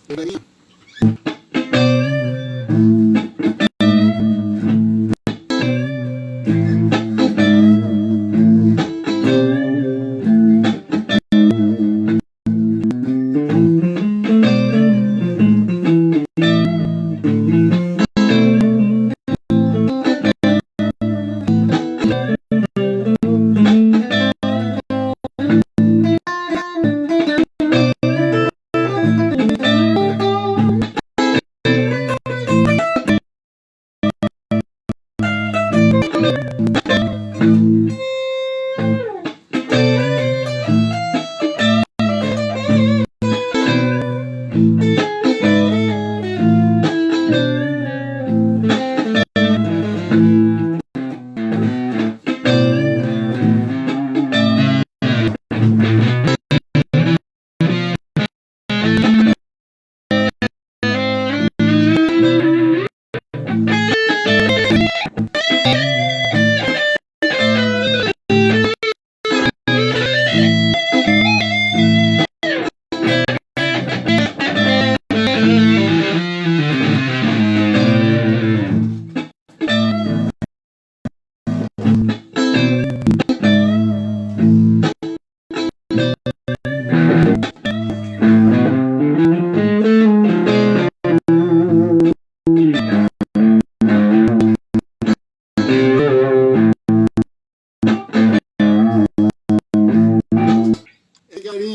Galerinha,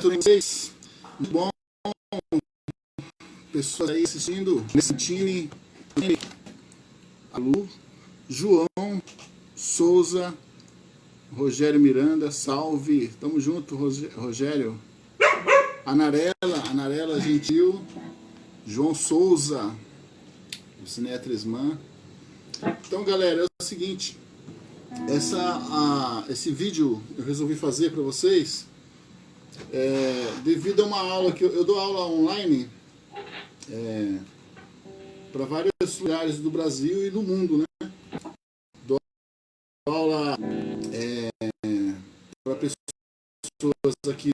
tudo bem com vocês? Muito bom. Pessoas aí assistindo. Nessantini, Alu, João, Souza, Rogério Miranda, salve. Tamo junto, Rogério. Anarela Gentil, João Souza, Ciné Tresman. Então, galera, é o seguinte. Esse vídeo eu resolvi fazer para vocês devido a uma aula que eu dou aula online para vários lugares do Brasil e do mundo, né? Dou aula para pessoas aqui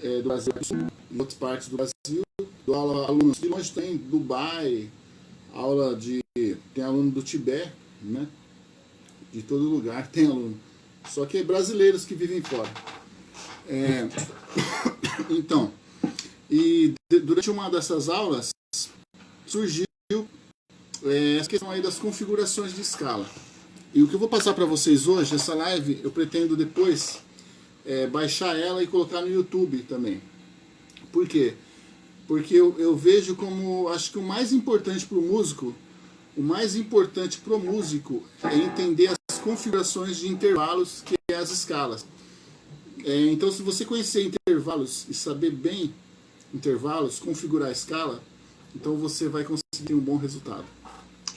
do Brasil, em outras partes do Brasil. Dou aula a alunos de longe, tem Dubai, tem aluno do Tibete, né? De todo lugar tem aluno, só que é brasileiros que vivem fora. Então, durante uma dessas aulas surgiu essa questão aí das configurações de escala. E o que eu vou passar para vocês hoje, essa live, eu pretendo depois baixar ela e colocar no YouTube também. Por quê? Porque eu vejo como, acho que o mais importante para o músico, é entender as configurações de intervalos, que é as escalas. Então, se você conhecer intervalos e saber bem intervalos, configurar a escala, então você vai conseguir um bom resultado.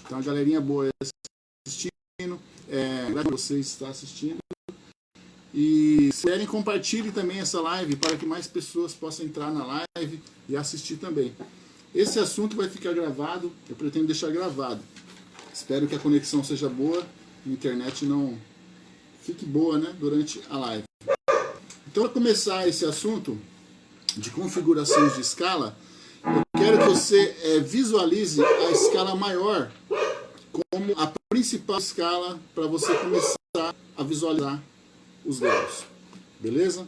Então, a galerinha boa assistindo, graças a você estar assistindo. E se querem, compartilhe também essa live para que mais pessoas possam entrar na live e assistir também. Esse assunto vai ficar gravado, eu pretendo deixar gravado. Espero que a conexão seja boa, a internet não fique boa, né, durante a live. Então, para começar esse assunto de configurações de escala, eu quero que você visualize a escala maior como a principal escala para você começar a visualizar os graus. Beleza?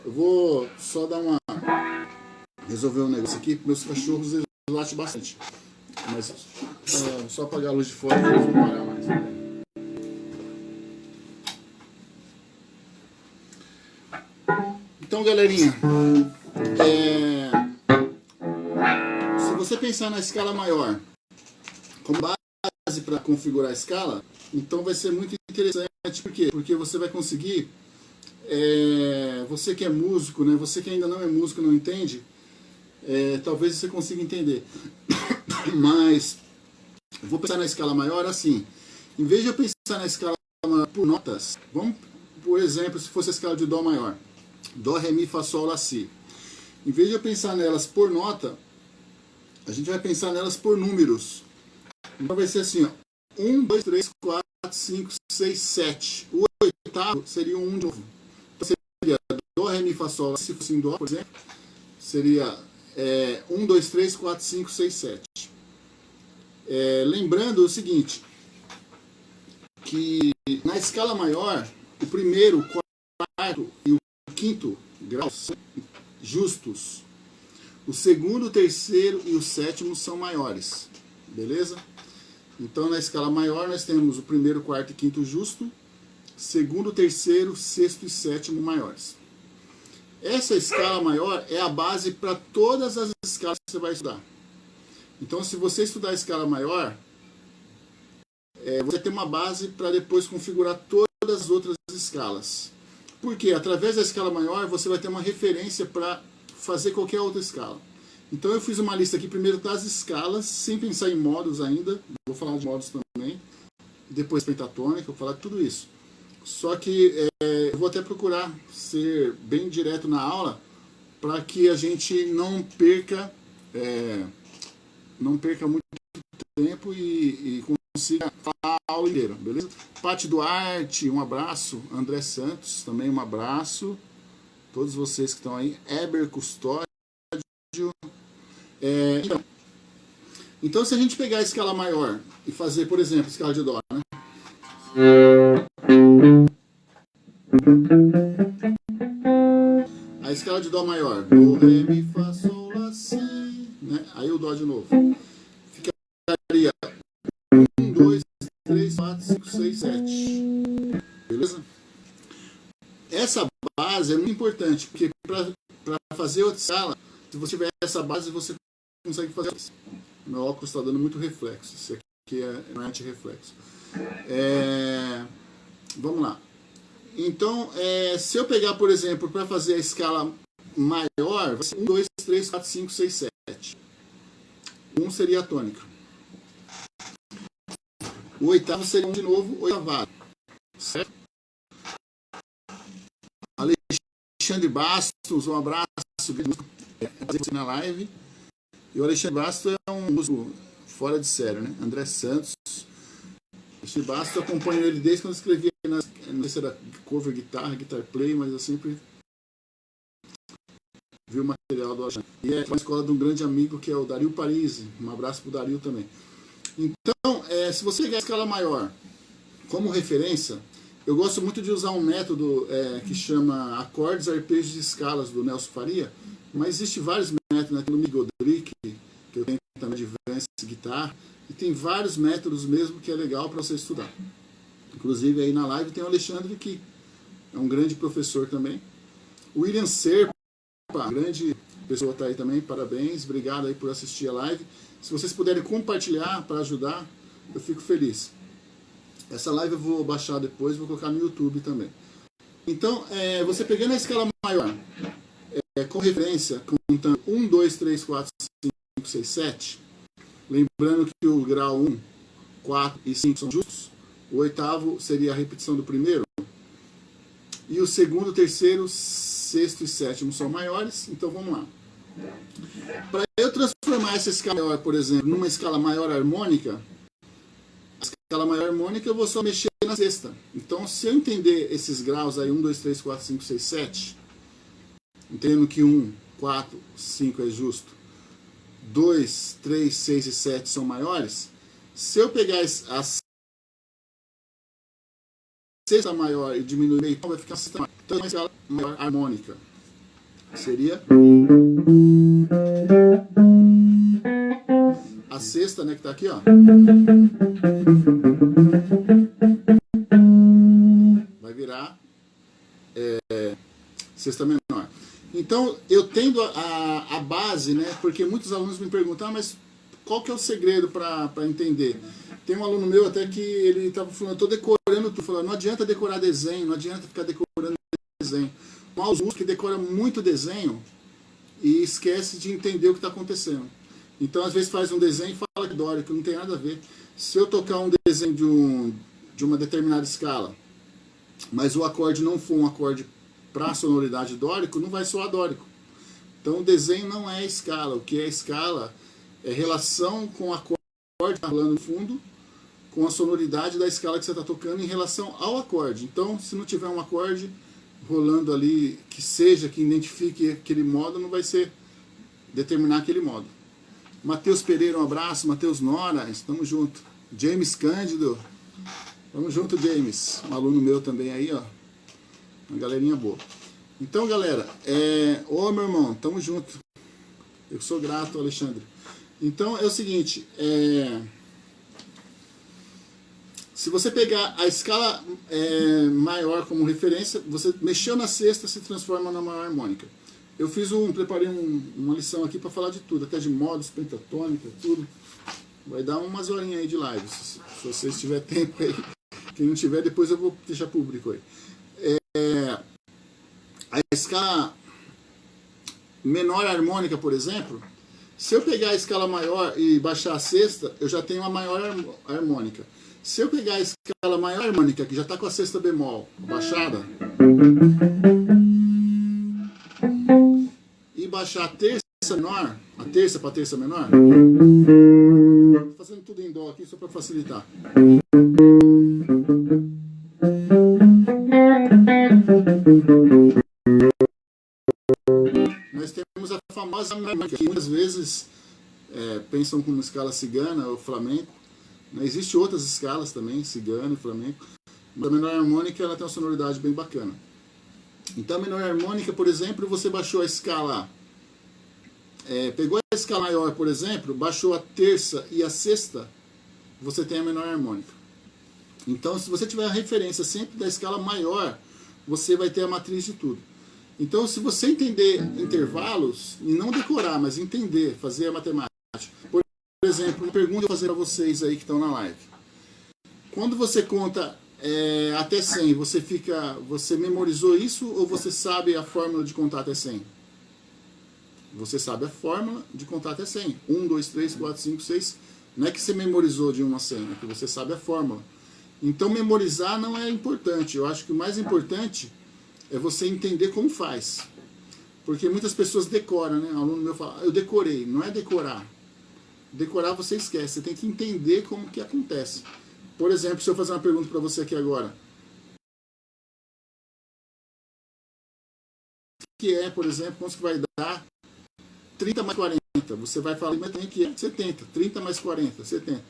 Eu vou só resolver um negócio aqui, porque meus cachorros eles latem bastante. Mas só apagar a luz de fora que eles vão parar mais. Então, galerinha, se você pensar na escala maior como base para configurar a escala, então vai ser muito interessante. Por quê? Porque você vai conseguir, você que é músico, né, você que ainda não é músico, não entende, talvez você consiga entender. Mas eu vou pensar na escala maior assim. Em vez de eu pensar na escala maior por notas, vamos, por exemplo, se fosse a escala de Dó maior, Dó, Ré, Mi, Fá, Sol, Lá, Si. Em vez de eu pensar nelas por nota, a gente vai pensar nelas por números. Então vai ser assim, ó, 1, 2, 3, 4, 5, 6, 7. O oitavo seria um 1 de novo. Então seria Dó, Ré, Mi, Fá, Sol, Lá, Si fosse em Dó, por exemplo, seria 1, 2, 3, 4, 5, 6, 7. Lembrando o seguinte, que na escala maior, o primeiro, o quarto e o quinto grau são justos. O segundo, o terceiro e o sétimo são maiores. Beleza? Então, na escala maior, nós temos o primeiro, quarto e quinto justo, segundo, terceiro, sexto e sétimo maiores. Essa escala maior é a base para todas as escalas que você vai estudar. Então, se você estudar a escala maior, você vai ter uma base para depois configurar todas as outras escalas. Porque através da escala maior, você vai ter uma referência para fazer qualquer outra escala. Então eu fiz uma lista aqui primeiro das escalas, sem pensar em modos ainda. Vou falar de modos também. Depois pentatônica, vou falar de tudo isso. Só que eu vou até procurar ser bem direto na aula, para que a gente não perca muito tempo e consiga falar a aula inteira, beleza? Pati Duarte, um abraço. André Santos, também um abraço. Todos vocês que estão aí. Eber Custódio. Então, se a gente pegar a escala maior e fazer, por exemplo, a escala de Dó, né? A escala de Dó maior, Dó, Ré, Mi, Fá, Sol, Lá, Si, né? Aí o Dó de novo. Ficaria 1, 2, 3, 4, 5, 6, 7. Beleza? Essa base é muito importante, porque para fazer outra escala, se você tiver essa base, você consegue fazer isso. Meu óculos está dando muito reflexo. Isso aqui é anti-reflexo. Vamos lá. Então, se eu pegar, por exemplo, para fazer a escala maior, vai ser 1, 2, 3, 4, 5, 6, 7. 1 seria a tônica. O oitavo seria de novo oitavado. Certo? Alexandre Bastos, um abraço. Na live. E o Alexandre Bastos é um músico fora de série, né? André Santos. Alexandre Bastos, eu acompanho ele desde quando eu escrevia não sei se era cover, guitarra, guitar play, mas eu sempre vi o material do Alexandre. E é uma escola de um grande amigo que é o Dario Parisi. Um abraço pro Dario também. Então, se você pegar a escala maior como referência, eu gosto muito de usar um método que chama acordes, arpejos e escalas do Nelson Faria, mas existem vários métodos, né? Tem o Miguel Drick, que eu tenho também de Vance Guitar, e tem vários métodos mesmo que é legal para você estudar. Inclusive aí na live tem o Alexandre, que é um grande professor também. O William Serpa, grande pessoa, está aí também, parabéns, obrigado aí por assistir a live. Se vocês puderem compartilhar para ajudar, eu fico feliz. Essa live eu vou baixar depois, vou colocar no YouTube também. Então, você pegando a escala maior, com referência, contando 1, 2, 3, 4, 5, 6, 7, lembrando que o grau 1, 4 e 5 são justos, o oitavo seria a repetição do primeiro, e o segundo, terceiro, sexto e sétimo são maiores, então vamos lá. Para eu transformar essa escala maior, por exemplo, numa escala maior harmônica, a escala maior harmônica eu vou só mexer na sexta. Então, se eu entender esses graus aí, 1, 2, 3, 4, 5, 6, 7, entendendo que 1, 4, 5 é justo, 2, 3, 6 e 7 são maiores, se eu pegar a sexta maior e diminuir meio, então vai ficar a sexta maior. Então, uma escala maior harmônica seria a sexta, né, que está aqui, ó. Vai virar sexta menor. Então, eu tendo a base, né, porque muitos alunos me perguntam, mas qual que é o segredo para entender? Tem um aluno meu até que ele estava falando, eu estou decorando tudo, falando, não adianta decorar desenho, não adianta ficar decorando desenho. Tem alunos que decoram muito desenho e esquece de entender o que está acontecendo. Então, às vezes faz um desenho e fala que dórico, não tem nada a ver. Se eu tocar um desenho de uma determinada escala, mas o acorde não for um acorde para sonoridade dórico, não vai soar dórico. Então, o desenho não é escala. O que é escala é relação com o acorde que está rolando no fundo, com a sonoridade da escala que você está tocando em relação ao acorde. Então, se não tiver um acorde rolando ali que identifique aquele modo, não vai ser determinar aquele modo. Matheus Pereira, um abraço. Matheus Nora, estamos junto. James Cândido, tamo junto, James. Um aluno meu também aí, ó. Uma galerinha boa. Então, galera, ô meu irmão, tamo junto. Eu sou grato, Alexandre. Então, é o seguinte, se você pegar a escala maior como referência, você mexeu na sexta, se transforma na maior harmônica. Eu preparei uma lição aqui para falar de tudo, até de modos, pentatônica, tudo. Vai dar umas horinhas aí de live, se vocês tiver tempo aí. Quem não tiver, depois eu vou deixar público aí. A escala menor harmônica, por exemplo, se eu pegar a escala maior e baixar a sexta, eu já tenho uma maior harmônica. Se eu pegar a escala maior harmônica, que já está com a sexta bemol baixada, e baixar a terça menor, a terça para a terça menor, estou fazendo tudo em dó aqui só para facilitar. Nós temos a famosa harmônica, que muitas vezes pensam como escala cigana ou flamenco. Existem outras escalas também, cigano e flamenco. Mas a menor harmônica ela tem uma sonoridade bem bacana. Então a menor harmônica, por exemplo, você baixou a escala, pegou a escala maior, por exemplo, baixou a terça e a sexta, você tem a menor harmônica. Então se você tiver a referência sempre da escala maior, você vai ter a matriz de tudo. Então se você entender intervalos, e não decorar, mas entender, fazer a matemática. Por exemplo, uma pergunta que eu vou fazer para vocês aí que estão na live. Quando você conta até 100, você memorizou isso ou você sabe a fórmula de contar até 100? Você sabe a fórmula de contar até 100. 1, 2, 3, 4, 5, 6. Não é que você memorizou de 1 a 100, é que você sabe a fórmula. Então memorizar não é importante. Eu acho que o mais importante é você entender como faz. Porque muitas pessoas decoram, né? Um aluno meu fala, eu decorei. Não é decorar. Decorar você esquece. Você tem que entender como que acontece. Por exemplo, se eu fazer uma pergunta para você aqui agora. Que por exemplo, quanto que vai dar 30 mais 40? Você vai falar, mas também que é 70. 30 mais 40, 70.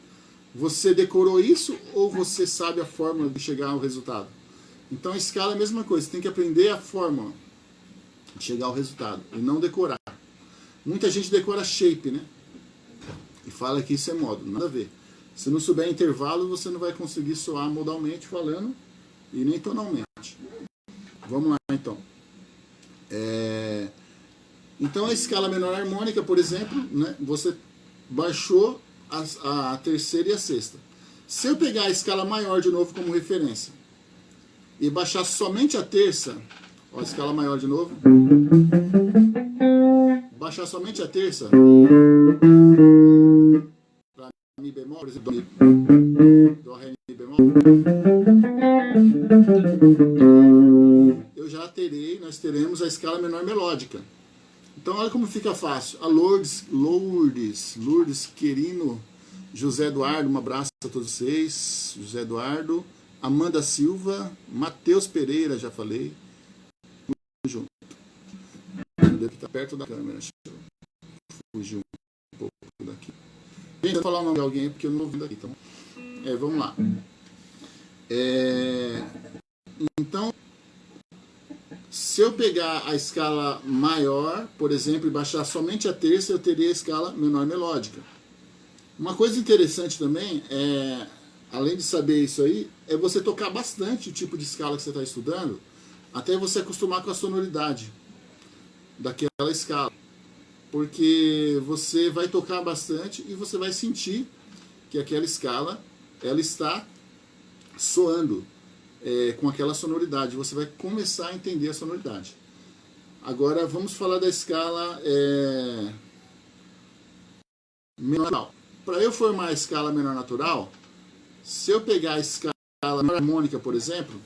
Você decorou isso ou você sabe a fórmula de chegar ao resultado? Então a escala é a mesma coisa. Você tem que aprender a fórmula de chegar ao resultado e não decorar. Muita gente decora shape, né? E fala que isso é modo. Nada a ver. Se não souber intervalo, você não vai conseguir soar modalmente falando e nem tonalmente. Vamos lá, então. Então, a escala menor harmônica, por exemplo, né, você baixou a terceira e a sexta. Se eu pegar a escala maior de novo como referência e baixar somente a terça, ó, a escala maior de novo, baixar somente a terça, Mi bemol, por exemplo, Dó, Ré, Mi bemol, nós teremos a escala menor melódica. Então olha como fica fácil. A Lourdes Querino, José Eduardo, um abraço a todos vocês, José Eduardo, Amanda Silva, Matheus Pereira, já falei, junto. Deve estar perto da câmera, deixa eu fugir um pouco daqui. Gente, eu vou falar o nome de alguém porque eu não estou vendo aqui. Então, vamos lá. Então, se eu pegar a escala maior, por exemplo, e baixar somente a terça, eu teria a escala menor melódica. Uma coisa interessante também, além de saber isso aí, é você tocar bastante o tipo de escala que você está estudando, até você acostumar com a sonoridade daquela escala. Porque você vai tocar bastante e você vai sentir que aquela escala ela está soando com aquela sonoridade. Você vai começar a entender a sonoridade. Agora vamos falar da escala menor natural. Para eu formar a escala menor natural, se eu pegar a escala menor harmônica, por exemplo,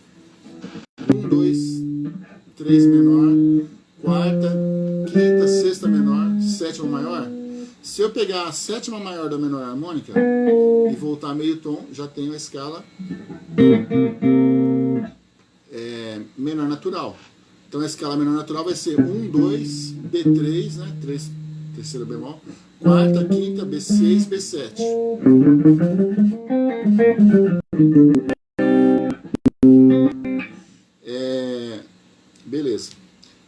1, 2, 3 menor, quarta, quinta, sexta menor, sétima maior. Se eu pegar a sétima maior da menor harmônica e voltar meio tom, já tenho a escala menor natural. Então a escala menor natural vai ser 1, 2, B3, né? 3 terceira bemol, quarta, quinta, B6, B7. Beleza.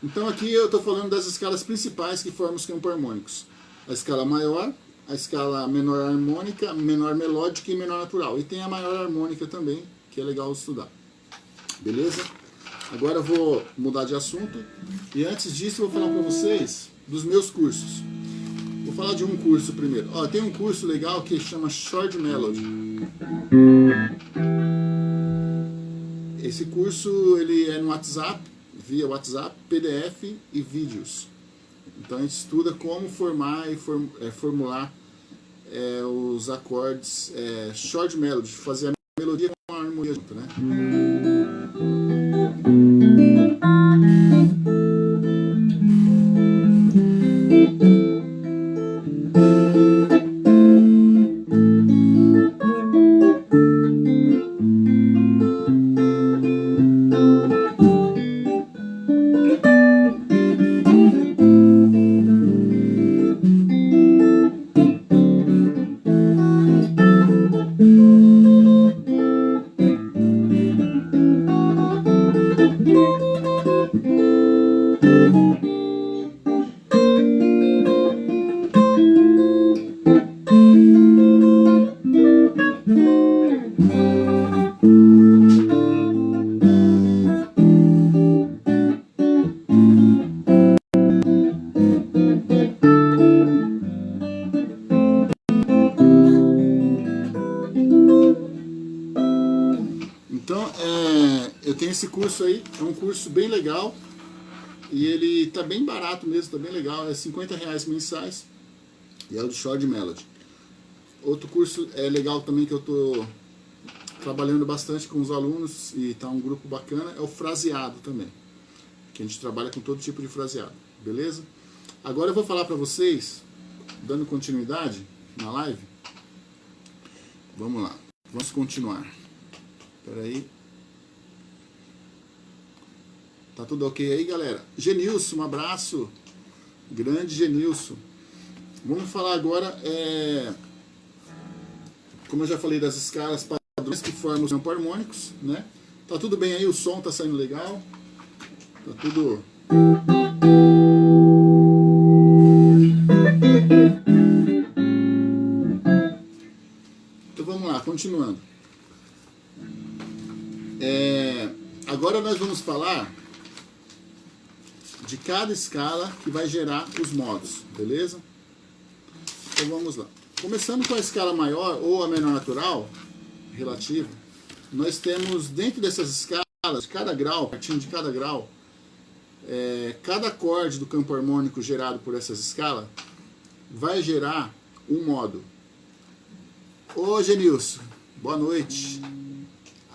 Então aqui eu estou falando das escalas principais que formam os campos harmônicos. A escala maior, a escala menor harmônica, menor melódica e menor natural. E tem a maior harmônica também, que é legal estudar. Beleza? Agora eu vou mudar de assunto. E antes disso eu vou falar para vocês dos meus cursos. Vou falar de um curso primeiro. Ó, tem um curso legal que chama Short Melody. Esse curso ele é no WhatsApp, via WhatsApp, PDF e vídeos. Então a gente estuda como formar e formular os acordes Short Melody, fazer a melodia com a harmonia junto, né? Então, eu tenho esse curso aí, é um curso bem legal e ele tá bem barato mesmo, tá bem legal, é R$50 mensais e é o do Short Melody. Outro curso legal também que eu tô trabalhando bastante com os alunos e tá um grupo bacana, é o fraseado também, que a gente trabalha com todo tipo de fraseado, beleza? Agora eu vou falar para vocês, dando continuidade na live, vamos lá, vamos continuar. Espera aí. Tá tudo ok aí, galera? Genilson, um abraço. Grande Genilson. Vamos falar agora, como eu já falei, das escalas padrões que formam os campos harmônicos, né? Tá tudo bem aí? O som tá saindo legal? Tá tudo... Então vamos lá, continuando. Agora nós vamos falar de cada escala que vai gerar os modos, beleza? Então vamos lá. Começando com a escala maior ou a menor natural, relativa, nós temos dentro dessas escalas, cada grau, partindo de cada grau, cada acorde do campo harmônico gerado por essas escalas vai gerar um modo. Ô Genilson, boa noite.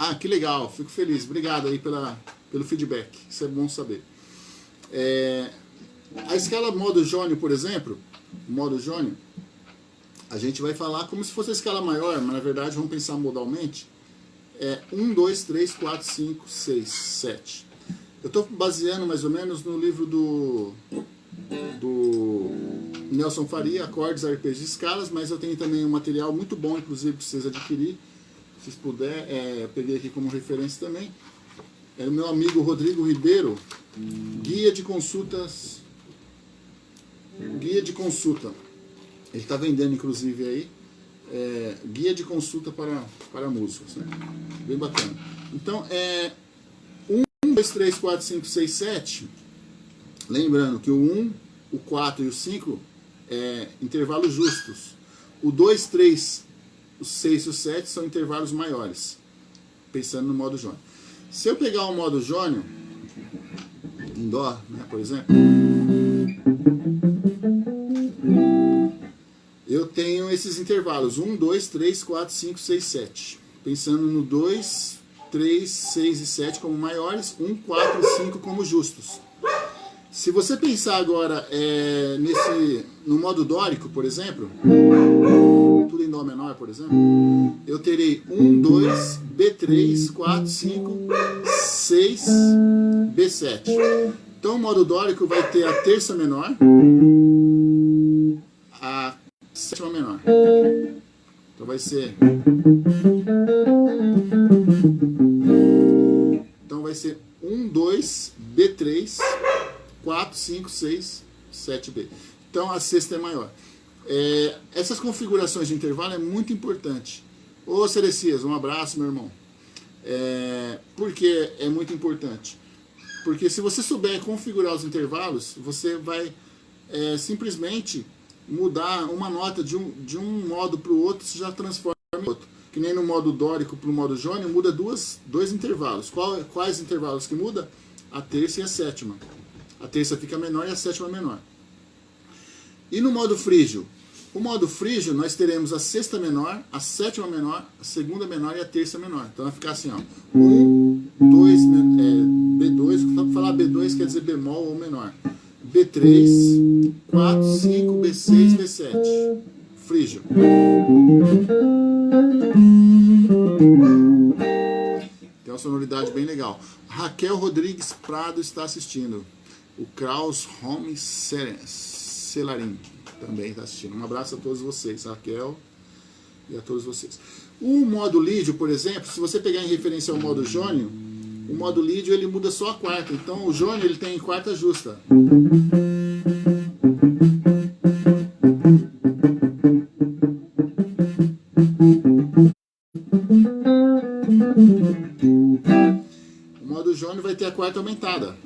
Ah, que legal, fico feliz. Obrigado aí pelo feedback, isso é bom saber. A escala modo jônio, por exemplo, modo jônio, a gente vai falar como se fosse a escala maior, mas na verdade vamos pensar modalmente. 1, 2, 3, 4, 5, 6, 7. Eu estou baseando mais ou menos no livro do Nelson Faria, Acordes, Arpejos e Escalas, mas eu tenho também um material muito bom, inclusive, para vocês adquirir. Se puder, peguei aqui como referência também. É o meu amigo Rodrigo Ribeiro, Guia de Consultas. Guia de Consulta. Ele está vendendo, inclusive, aí. Guia de Consulta para músicos. Né? Bem bacana. Então, 1, 2, 3, 4, 5, 6, 7. Lembrando que o 1, o 4 e o 5 intervalos justos. O 2, 3, o 6 e o 7 são intervalos maiores, pensando no modo jônio. Se eu pegar o modo jônio, em Dó, né, por exemplo, eu tenho esses intervalos, 1, 2, 3, 4, 5, 6, 7. Pensando no 2, 3, 6 e 7 como maiores, 1, 4 e 5 como justos. Se você pensar agora no modo dórico, por exemplo, tudo em Dó menor, por exemplo, eu terei 1, 2, B3, 4, 5, 6, B7. Então o modo dórico vai ter a terça menor, a sétima menor. Então vai ser... Então vai ser 1, 2, B3, 4, 5, 6, 7B. Então a sexta é maior. Essas configurações de intervalo é muito importante. Ô Cerecias, um abraço, meu irmão. Por que é muito importante? Porque se você souber configurar os intervalos, você vai simplesmente mudar uma nota de um modo para o outro, você já transforma em outro. Que nem no modo dórico para o modo jônio, muda dois intervalos. Quais intervalos que muda? A terça e a sétima. A terça fica menor e a sétima menor. E no modo frígio? O modo frígio, nós teremos a sexta menor, a sétima menor, a segunda menor e a terça menor. Então vai ficar assim, ó. 1, 2, B2, só para falar B2 quer dizer bemol ou menor. B3, 4, 5, B6, B7. Frígio. Tem uma sonoridade bem legal. Raquel Rodrigues Prado está assistindo. O Kraus Home Celarim também está assistindo. Um abraço a todos vocês, Raquel, e a todos vocês. O modo lídio, por exemplo, se você pegar em referência ao modo jônio, o modo lídio ele muda só a quarta. Então o jônio ele tem quarta justa. O modo jônio vai ter a quarta aumentada.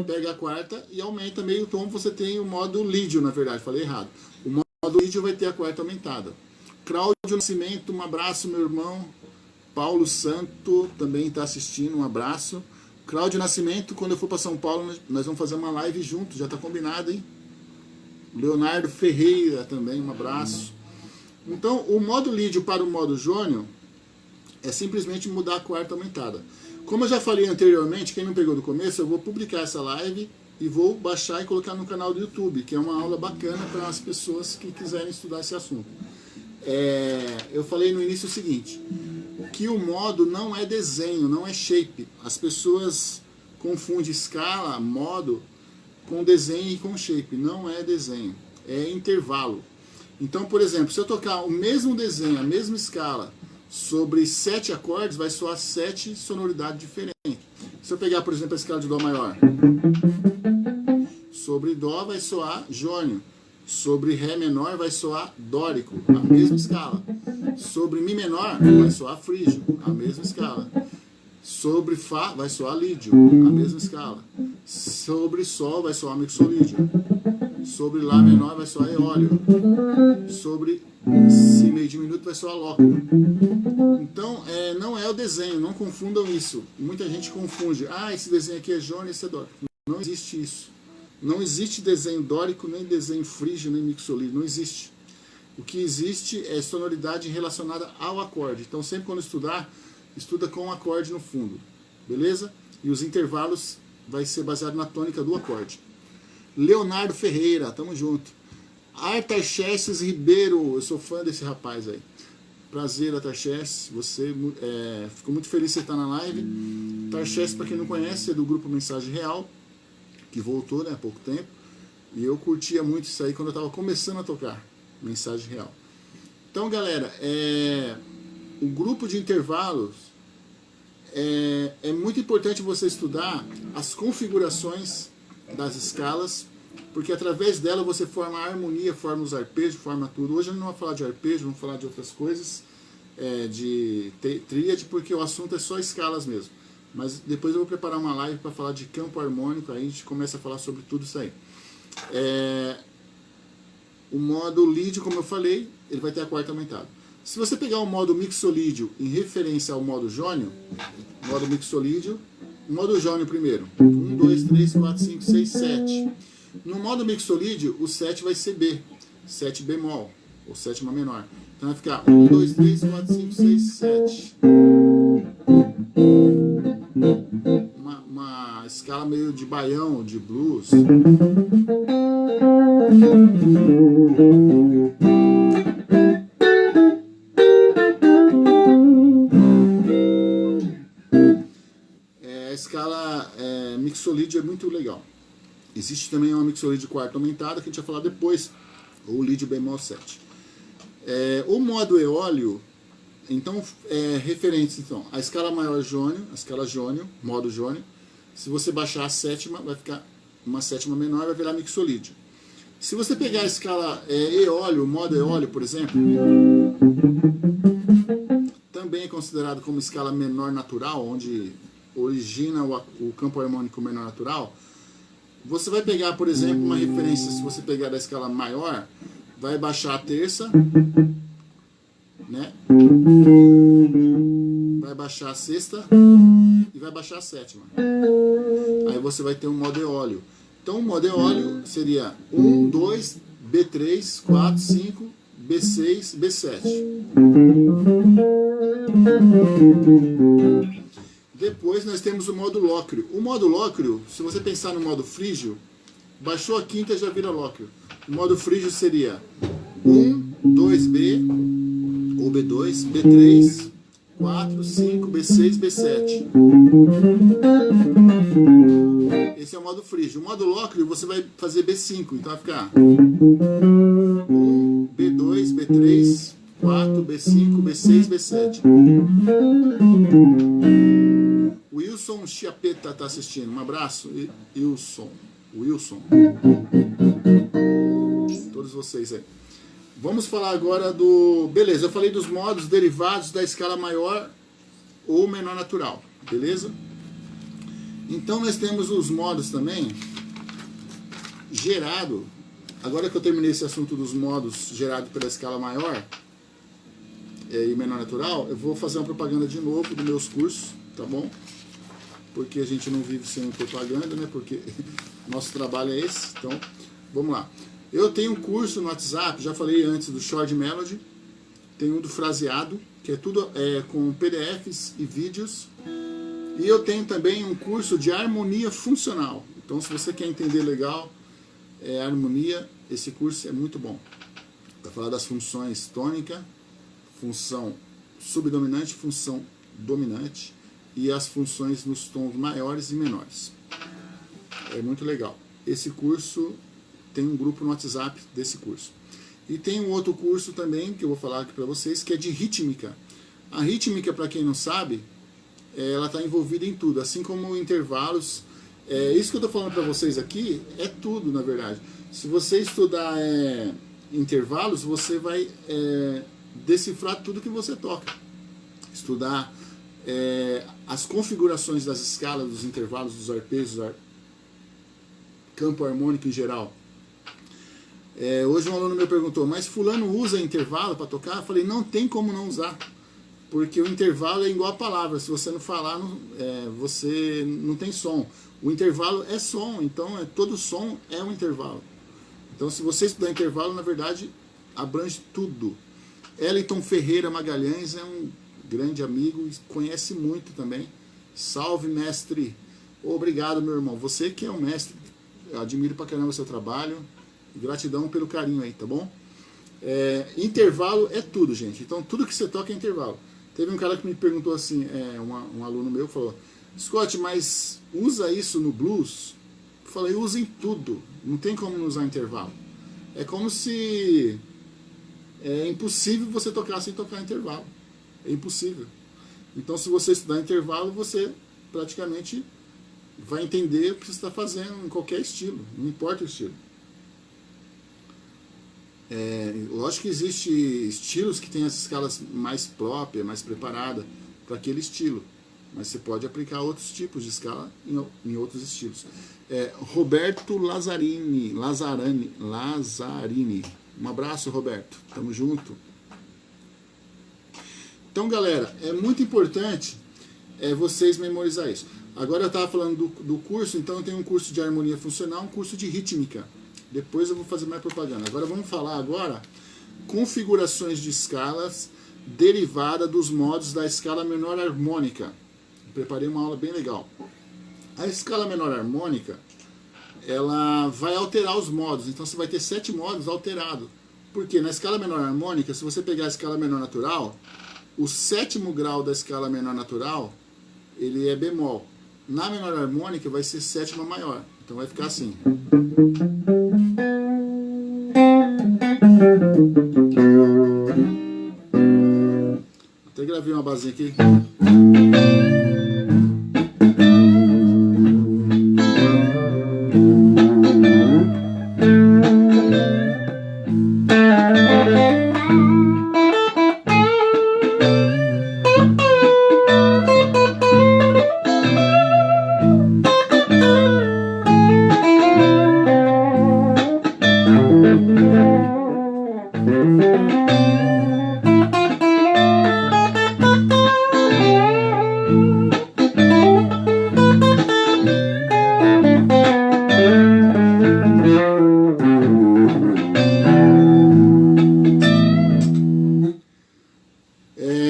Pega a quarta e aumenta meio tom, você tem o modo lídio, na verdade, falei errado. O modo lídio vai ter a quarta aumentada. Cláudio Nascimento, um abraço, meu irmão. Paulo Santo também está assistindo, um abraço. Cláudio Nascimento, quando eu for para São Paulo, nós vamos fazer uma live junto, já está combinado, hein? Leonardo Ferreira também, um abraço. Então, o modo lídio para o modo jônio é simplesmente mudar a quarta aumentada. Como eu já falei anteriormente, quem não pegou do começo, eu vou publicar essa live e vou baixar e colocar no canal do YouTube, que é uma aula bacana para as pessoas que quiserem estudar esse assunto. Eu falei no início o seguinte, que o modo não é desenho, não é shape. As pessoas confundem escala, modo, com desenho e com shape. Não é desenho, é intervalo. Então, por exemplo, se eu tocar o mesmo desenho, a mesma escala, sobre 7 acordes, vai soar 7 sonoridades diferentes. Se eu pegar, por exemplo, a escala de Dó maior, sobre Dó vai soar jônio, sobre Ré menor vai soar dórico, a mesma escala. Sobre Mi menor vai soar frígio, a mesma escala. Sobre Fá vai soar lídio, a mesma escala. Sobre Sol vai soar mixolídio. Sobre Lá menor vai soar eólio. Sobre Si meio diminuto vai soar lóquido. Então, não é o desenho, não confundam isso. Muita gente confunde. Esse desenho aqui é jônio, esse é dórico. Não existe isso. Não existe desenho dórico, nem desenho frígio, nem mixolídio. Não existe. O que existe é sonoridade relacionada ao acorde. Então, sempre quando estudar, estuda com o acorde no fundo. Beleza? E os intervalos vai ser baseado na tônica do acorde. Leonardo Ferreira, tamo junto. Artaxerxes Ribeiro, eu sou fã desse rapaz aí. Prazer, Artaxerxes, você, fico muito feliz de você estar na live. Artaxerxes, para quem não conhece, é do grupo Mensagem Real, que voltou, né, há pouco tempo. E eu curtia muito isso aí quando eu estava começando a tocar Mensagem Real. Então, galera, o grupo de intervalos é muito importante você estudar as configurações das escalas, porque através dela você forma a harmonia, forma os arpejos, forma tudo. Hoje eu não vou falar de arpejo, vamos falar de outras coisas, de tríade, porque o assunto é só escalas mesmo. Mas depois eu vou preparar uma live para falar de campo harmônico, aí a gente começa a falar sobre tudo isso aí. O modo lídio, como eu falei, ele vai ter a quarta aumentada. Se você pegar o modo mixolídio em referência ao modo jônio, modo mixolídio, modo jônio primeiro, 1, 2, 3, 4, 5, 6, 7. No modo mixolídio, o 7 vai ser B, 7 bemol, ou sétima menor. Então vai ficar 1, 2, 3, 4, 5, 6, 7. Uma escala meio de baião, de blues. A escala mixolídio é muito legal. Existe também uma mixolydian quarta aumentada, que a gente vai falar depois, ou Lead bemol 7. O modo eólio, então, referentes, então, a escala maior jônio, a escala jônio, modo jônio. Se você baixar a sétima, vai ficar uma sétima menor, vai virar mixolydian. Se você pegar a escala eólio, o modo eólio, por exemplo, também é considerado como escala menor natural, onde origina o campo harmônico menor natural. Você vai pegar, por exemplo, uma referência, se você pegar da escala maior, vai baixar a terça, né? Vai baixar a sexta e vai baixar a sétima. Aí você vai ter um modo eólio. Então o modo eólio seria 1, 2, B3, 4, 5, B6, B7. Depois nós temos o modo lócreo. O modo lócreo, se você pensar no modo frígio, baixou a quinta já vira lócreo. O modo frígio seria 1, 2B, ou B2, B3, 4, 5, B6, B7. Esse é o modo frígio. O modo lócreo você vai fazer B5, então vai ficar 1, B2, B3, 4, B5, B6, B7. O Wilson Chiapeta está assistindo. Um abraço, Wilson. Todos vocês aí. Vamos falar agora do... Beleza, eu falei dos modos derivados da escala maior ou menor natural. Beleza? Então nós temos os modos também gerado. Agora que eu terminei esse assunto dos modos gerados pela escala maior e menor natural, eu vou fazer uma propaganda de novo dos meus cursos, tá bom? Porque a gente não vive sem propaganda, né? Porque nosso trabalho é esse. Então, vamos lá. Eu tenho um curso no WhatsApp, já falei antes do Short Melody, tem um do fraseado, que é tudo com PDFs e vídeos. E eu tenho também um curso de harmonia funcional. Então, se você quer entender legal harmonia, esse curso é muito bom. Vai falar das funções tônica, função subdominante, função dominante e as funções nos tons maiores e menores. É muito legal. Esse curso tem um grupo no WhatsApp desse curso. E tem um outro curso também, que eu vou falar aqui para vocês, que é de rítmica. A rítmica, para quem não sabe, ela está envolvida em tudo, assim como intervalos. Isso que eu estou falando para vocês aqui é tudo, na verdade. Se você estudar intervalos, você vai decifrar tudo que você toca. Estudar as configurações das escalas, dos intervalos, dos arpejos, campo harmônico em geral. Hoje um aluno me perguntou, mas fulano usa intervalo para tocar? Eu falei, não tem como não usar. Porque o intervalo é igual a palavra. Se você não falar, você não tem som. O intervalo é som, então todo som é um intervalo. Então se você estudar intervalo, na verdade, abrange tudo. Eliton Ferreira Magalhães é um grande amigo, conhece muito também. Salve, mestre. Obrigado, meu irmão. Você que é um mestre. Eu admiro pra caramba o seu trabalho. Gratidão pelo carinho aí, tá bom? Intervalo é tudo, gente. Então tudo que você toca é intervalo. Teve um cara que me perguntou assim, um aluno meu falou, Scott, mas usa isso no blues? Eu falei, usa em tudo. Não tem como não usar intervalo. É como se... É impossível você tocar sem tocar intervalo. É impossível. Então se você estudar intervalo, você praticamente vai entender o que você está fazendo em qualquer estilo. Não importa o estilo. Lógico que existem estilos que têm as escalas mais próprias, mais preparadas para aquele estilo, mas você pode aplicar outros tipos de escala em outros estilos. Roberto Lazzarini, um abraço, Roberto, tamo junto. Então, galera, é muito importante vocês memorizar isso. Agora eu estava falando do curso, então eu tenho um curso de harmonia funcional, um curso de rítmica. Depois eu vou fazer mais propaganda. Agora vamos falar configurações de escalas derivada dos modos da escala menor harmônica. Preparei uma aula bem legal. A escala menor harmônica, ela vai alterar os modos. Então você vai ter 7 modos alterados. Porque na escala menor harmônica, se você pegar a escala menor natural, o 7º grau da escala menor natural, ele é bemol. Na menor harmônica vai ser sétima maior. Então vai ficar assim. Até gravei uma basinha aqui.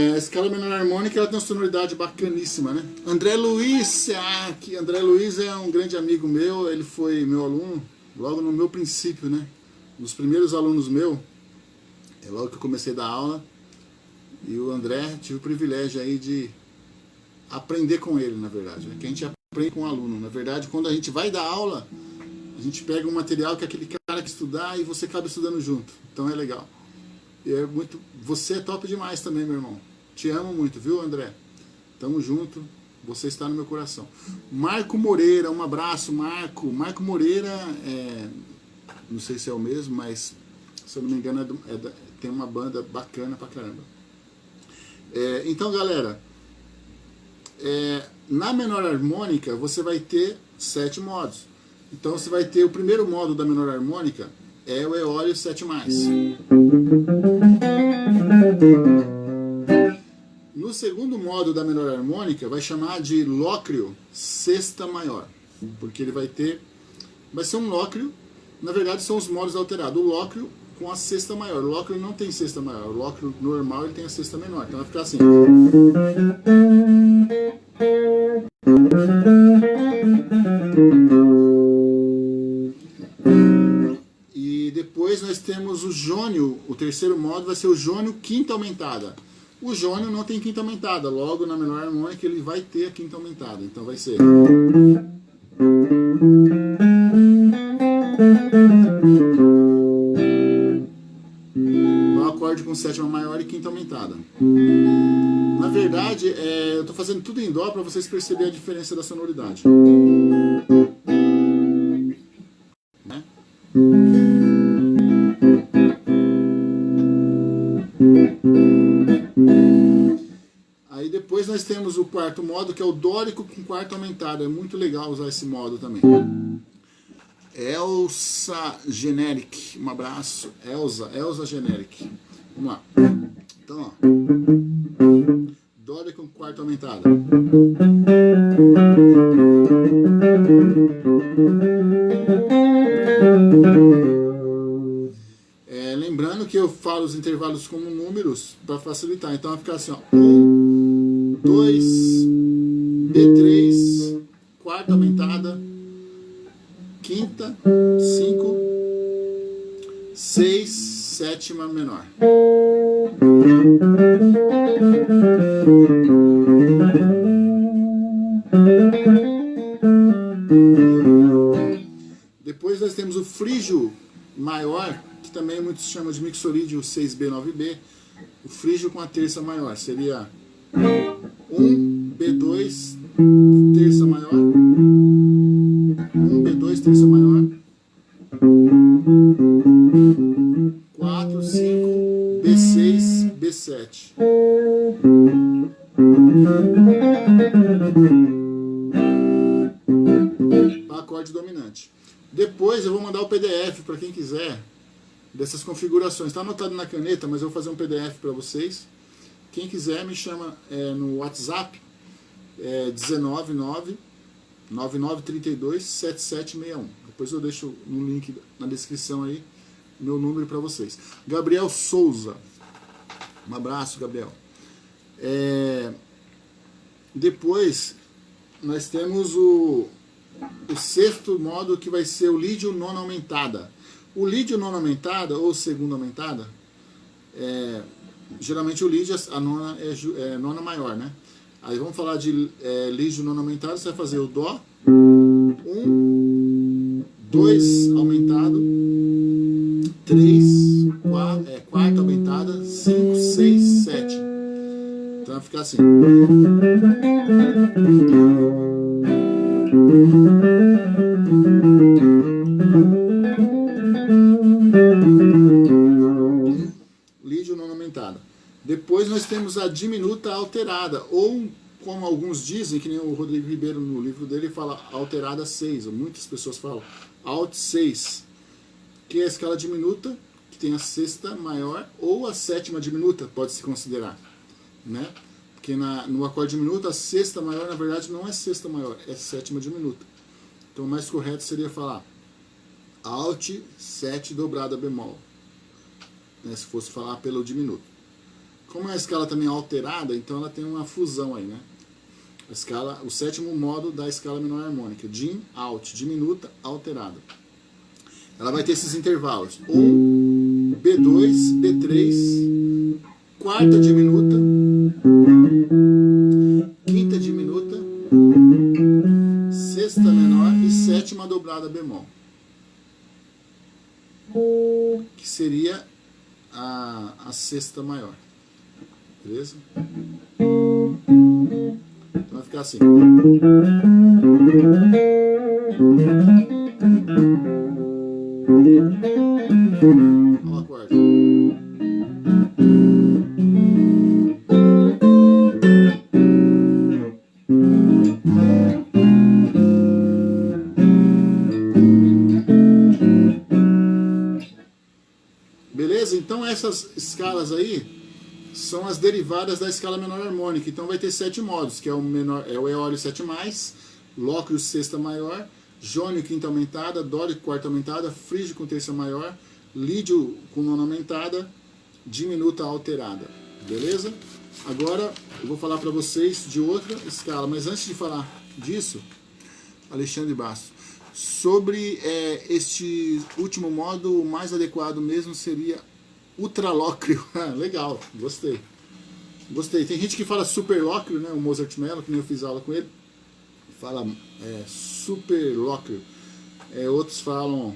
A escala menor harmônica ela tem uma sonoridade bacaníssima, né? André Luiz, André Luiz é um grande amigo meu, ele foi meu aluno logo no meu princípio, né? Um dos primeiros alunos meu, logo que eu comecei a dar aula, e o André, tive o privilégio aí de aprender com ele, na verdade, né? Que a gente aprende com o aluno. Na verdade, quando a gente vai dar aula, a gente pega um material que aquele cara quer estudar e você acaba estudando junto. Então é legal. E é muito, você é top demais também, meu irmão. Te amo muito, viu, André? Tamo junto. Você está no meu coração. Marco Moreira, um abraço, Marco. Marco Moreira, não sei se é o mesmo, mas se eu não me engano tem uma banda bacana pra caramba. Então, galera, na menor harmônica você vai ter 7 modos. Então você vai ter o primeiro modo da menor harmônica, é o eólio 7+. No segundo modo da menor harmônica, vai chamar de lócrio sexta maior, porque ele vai ser um lócrio, na verdade são os modos alterados, o lócrio com a sexta maior, o lócrio não tem sexta maior, o lócrio normal ele tem a sexta menor, então vai ficar assim. E depois nós temos o jônio, o terceiro modo vai ser o jônio quinta aumentada. O jônio não tem quinta aumentada, logo na menor harmônica ele vai ter a quinta aumentada, então vai ser um acorde com sétima maior e quinta aumentada. Na verdade, eu estou fazendo tudo em dó para vocês perceberem a diferença da sonoridade. Né? Aí depois nós temos o quarto modo, que é o dórico com quarta aumentada. É muito legal usar esse modo também. Elsa Generic, um abraço. Elsa Generic. Vamos lá. Então, ó. Dórico com quarta aumentada. Lembrando que eu falo os intervalos como números para facilitar. Então vai ficar assim, ó. 1, 2, B3, quarta aumentada, quinta, 5, 6, sétima menor. Depois nós temos o frígio maior, que também muitos chamam de mixorídeo 6B, 9B. O frígio com a terça maior seria 1, B2, terça maior, 1, B2, terça maior, 4, 5, B6, B7. Acorde dominante. Depois eu vou mandar o PDF para quem quiser dessas configurações. Está anotado na caneta, mas eu vou fazer um PDF para vocês. Quem quiser me chama no WhatsApp, 199-9932-7761. Depois eu deixo no link na descrição aí meu número para vocês. Gabriel Souza. Um abraço, Gabriel. Depois nós temos o sexto modo, que vai ser o lídio nona aumentada. O lídio nona aumentada ou segunda aumentada, geralmente o lídio, a nona é nona maior, né? Aí vamos falar de lídio nona aumentada, você vai fazer o dó, 1, 2 aumentado, 3, quarta aumentada, 5, 6, 7. Então vai ficar assim. Lídio nona aumentada. Depois nós temos a diminuta alterada, ou como alguns dizem, que nem o Rodrigo Ribeiro no livro dele fala alterada 6, ou muitas pessoas falam alt 6, que é a escala diminuta, que tem a sexta maior ou a sétima diminuta, pode se considerar, né? Porque no acorde diminuto a sexta maior na verdade não é sexta maior, é sétima diminuta. Então o mais correto seria falar alt 7 dobrada bemol, né, se fosse falar pelo diminuto. Como a escala também é alterada, então ela tem uma fusão aí, né? A escala, o sétimo modo da escala menor harmônica, dim, alt, diminuta, alterada. Ela vai ter esses intervalos, 1, B2, B3, quarta diminuta, quinta diminuta, sexta menor e sétima dobrada bemol, que seria a sexta maior. Beleza? Então vai ficar assim. Olha o acorde. Beleza? Então essas escalas aí são as derivadas da escala menor harmônica. Então vai ter 7 modos, que é o menor, é o eólio 7+, lóquio sexta maior, jônio quinta aumentada, dórico quarta aumentada, frígio com terça maior, lídio com nona aumentada, diminuta alterada. Beleza? Agora eu vou falar para vocês de outra escala, mas antes de falar disso, Alexandre Bastos, sobre este último modo, o mais adequado mesmo seria ultralóquio. Legal, gostei. Gostei. Tem gente que fala superlóquio, né? O Mozart Mello, que nem eu fiz aula com ele, fala superlóquio. Outros falam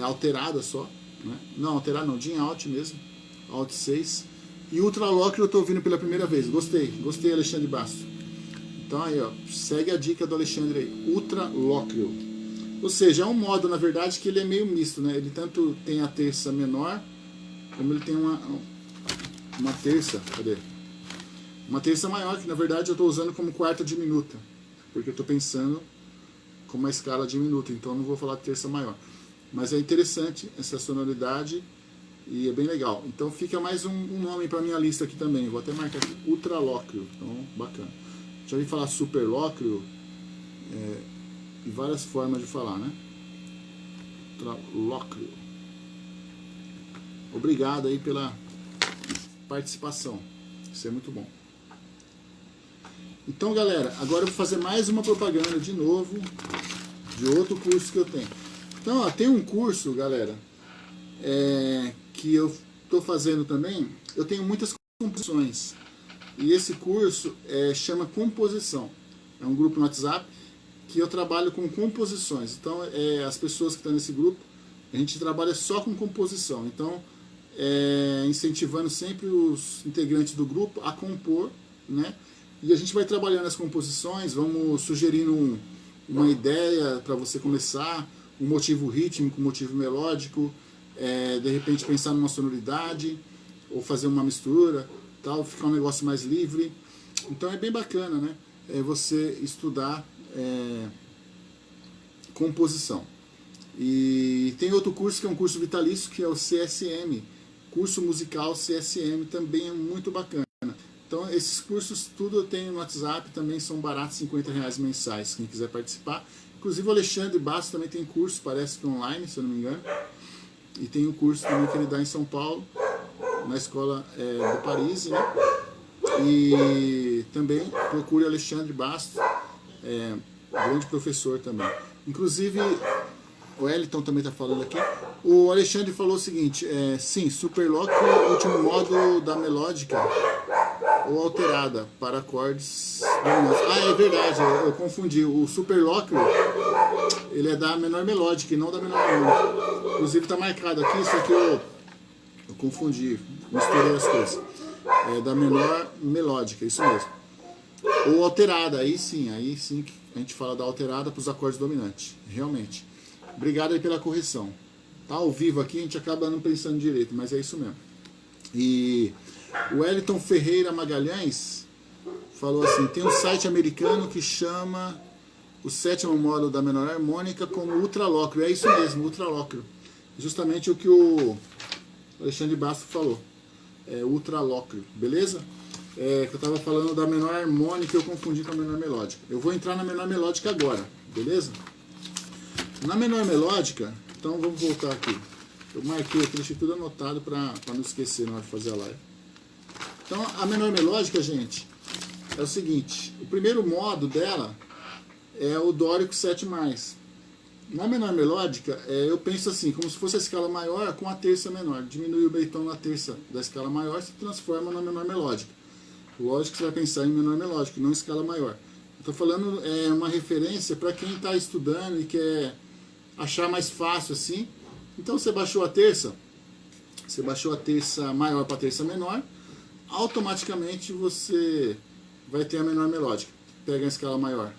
alterada só, né? Não, alterada não, dim alt mesmo, alt 6. E ultralóquio eu estou ouvindo pela primeira vez. Gostei, gostei, Alexandre Bastos. Então aí, ó, segue a dica do Alexandre aí, ultralóquio. Ou seja, é um modo, na verdade, que ele é meio misto, né? Ele tanto tem a terça menor, como ele tem uma terça, cadê? Uma terça maior, que na verdade eu estou usando como quarta diminuta, porque eu estou pensando como uma escala diminuta, então eu não vou falar terça maior. Mas é interessante essa sonoridade e é bem legal. Então fica mais um nome para minha lista aqui também, vou até marcar aqui, ultralóquio, então bacana. Já ouvi falar superlóquio, e várias formas de falar, né? Ultralóquio. Obrigado aí pela participação. Isso é muito bom. Então, galera, agora eu vou fazer mais uma propaganda de novo de outro curso que eu tenho. Então, ó, tem um curso, galera, que eu estou fazendo também. Eu tenho muitas composições. E esse curso chama Composição. É um grupo no WhatsApp que eu trabalho com composições. Então, as pessoas que estão nesse grupo, a gente trabalha só com composição. Então, incentivando sempre os integrantes do grupo a compor, né? E a gente vai trabalhando as composições, vamos sugerindo uma ideia para você começar, um motivo rítmico, um motivo melódico, de repente pensar numa sonoridade, ou fazer uma mistura, tal, ficar um negócio mais livre. Então é bem bacana, né? Você estudar composição. E tem outro curso que é um curso vitalício, que é o CSM, curso musical CSM, também é muito bacana. Então esses cursos tudo eu tenho no WhatsApp, também são baratos, R$50 mensais, quem quiser participar. Inclusive o Alexandre Bastos também tem curso, parece que online, se eu não me engano. E tem um curso também que ele dá em São Paulo, na escola do Paris, né? E também procure Alexandre Bastos, grande professor também. Inclusive, o Wellington também está falando aqui. O Alexandre falou o seguinte, sim, superlóquio é o último modo da melódica ou alterada para acordes dominantes. Ah, é verdade, eu confundi. O superlóquio ele é da menor melódica e não da menor harmônica. Inclusive está marcado aqui, só que eu confundi, misturei as coisas. É da menor melódica, isso mesmo. Ou alterada, aí sim que a gente fala da alterada para os acordes dominantes, realmente. Obrigado aí pela correção. Tá ao vivo aqui, a gente acaba não pensando direito, mas é isso mesmo. E o Wellington Ferreira Magalhães falou assim, tem um site americano que chama o sétimo módulo da menor harmônica como ultralóquio. É isso mesmo, ultralóquio. Justamente o que o Alexandre Basto falou. É ultralóquio, beleza? Que eu estava falando da menor harmônica, eu confundi com a menor melódica. Eu vou entrar na menor melódica agora, beleza? Na menor melódica, então vamos voltar aqui. Eu marquei aqui, deixei tudo anotado para não esquecer na hora de fazer a live. Então a menor melódica, gente, é o seguinte, o primeiro modo dela é o dórico 7+. Na menor melódica, eu penso assim, como se fosse a escala maior com a terça menor. Diminui o bem tom na terça da escala maior, se transforma na menor melódica. Lógico que você vai pensar em menor melódica, não em escala maior. Estou falando uma referência para quem está estudando e quer achar mais fácil assim. Então você baixou a terça maior para a terça menor, automaticamente você vai ter a menor melódica. Pega a escala maior,